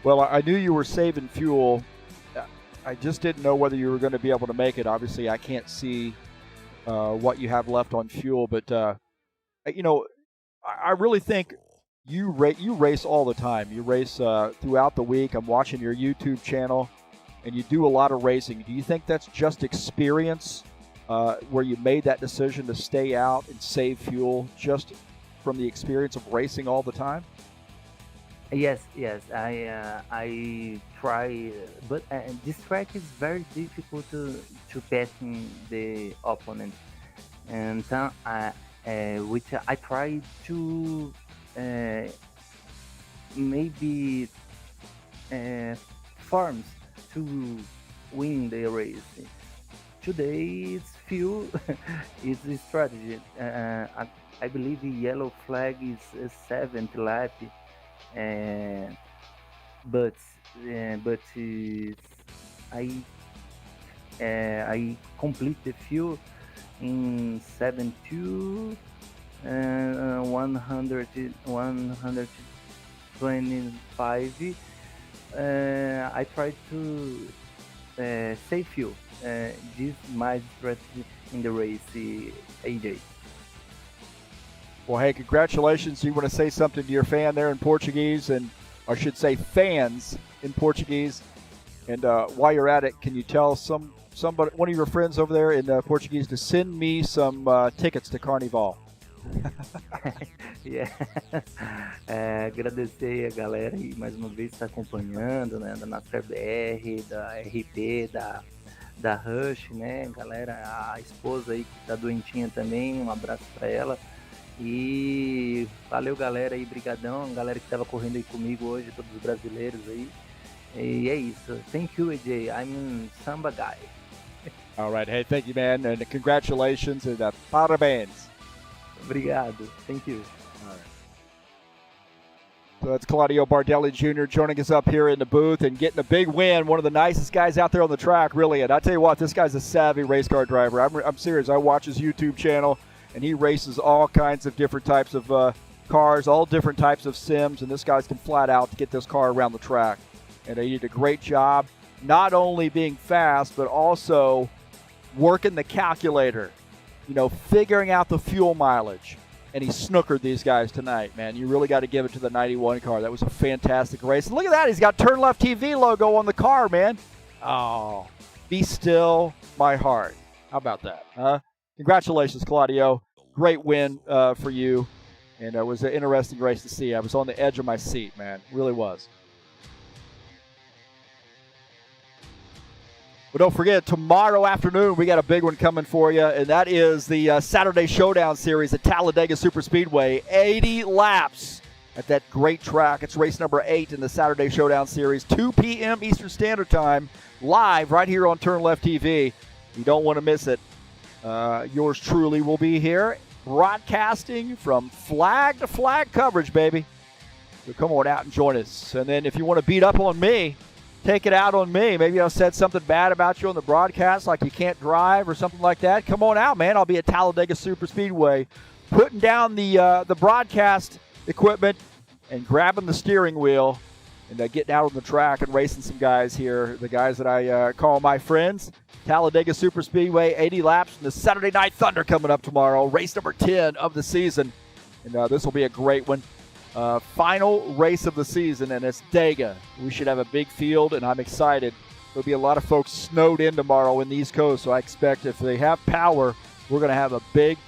Well, I knew you were saving fuel. I just didn't know whether you were going to be able to make it. Obviously, I can't see what you have left on fuel, but I really think you race all the time. You race throughout the week. I'm watching your YouTube channel, and you do a lot of racing. Do you think that's just experience, where you made that decision to stay out and save fuel just from the experience of racing all the time? Yes. I try, but this track is very difficult to passing the opponent, and which I try to maybe farms to win the race. Today it's fuel, it's the strategy. I believe the yellow flag is 7th lap. But I complete the fuel in 72 125. I try to save fuel. This is my strategy in the race, AJ. Well, hey, congratulations. You want to say something to your fan there in Portuguese, and I should say fans in Portuguese. And while you're at it, can you tell somebody, one of your friends over there in Portuguese, to send me some tickets to Carnival? Yeah. Agradecer a galera aí mais uma vez que está acompanhando, né, da NASCAR BR, da RP, da Rush, né, galera, a esposa aí que tá doentinha também, um abraço para ela. E valeu, galera aí, brigadão, galera que estava correndo aí comigo hoje, todos os brasileiros aí. E é isso. Thank you, AJ. I'm Samba guy. All right. Hey, thank you, man, and congratulations and parabéns. Obrigado. Thank you. All right. So that's Claudio Bardelli Jr. joining us up here in the booth and getting a big win. One of the nicest guys out there on the track, really. And I tell you what, this guy's a savvy race car driver. I'm serious. I watch his YouTube channel, and he races all kinds of different types of cars, all different types of sims, and this guy's can flat out to get this car around the track. And he did a great job, not only being fast, but also working the calculator, figuring out the fuel mileage. And he snookered these guys tonight, man. You really got to give it to the 91 car. That was a fantastic race. And look at that. He's got TurnLeftTV logo on the car, man. Oh, be still my heart. How about that? Congratulations, Claudio. Great win for you. And it was an interesting race to see. I was on the edge of my seat, man. It really was. But don't forget, tomorrow afternoon, we got a big one coming for you, and that is the Saturday Showdown Series at Talladega Superspeedway. 80 laps at that great track. It's race number 8 in the Saturday Showdown Series, 2 p.m. Eastern Standard Time, live right here on TurnLeftTV. You don't want to miss it. Yours truly will be here, broadcasting from flag to flag coverage, baby. So come on out and join us. And then if you want to beat up on me, take it out on me. Maybe I said something bad about you on the broadcast, like you can't drive or something like that. Come on out, man. I'll be at Talladega Superspeedway, putting down the broadcast equipment and grabbing the steering wheel and getting out on the track and racing some guys here, the guys that I call my friends. Talladega Superspeedway, 80 laps, and the Saturday Night Thunder coming up tomorrow, race number 10 of the season. And this will be a great one. Final race of the season, and it's Dega. We should have a big field, and I'm excited. There'll be a lot of folks snowed in tomorrow in the East Coast, so I expect if they have power, we're going to have a big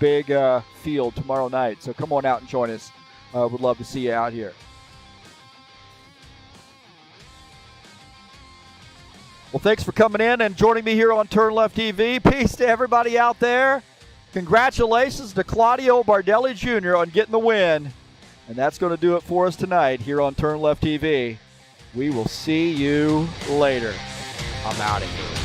field tomorrow night. So come on out and join us. Would love to see you out here. Well, thanks for coming in and joining me here on TurnLeftTV. Peace to everybody out there. Congratulations to Claudio Bardelli Jr. on getting the win. And that's going to do it for us tonight here on TurnLeftTV. We will see you later. I'm out of here.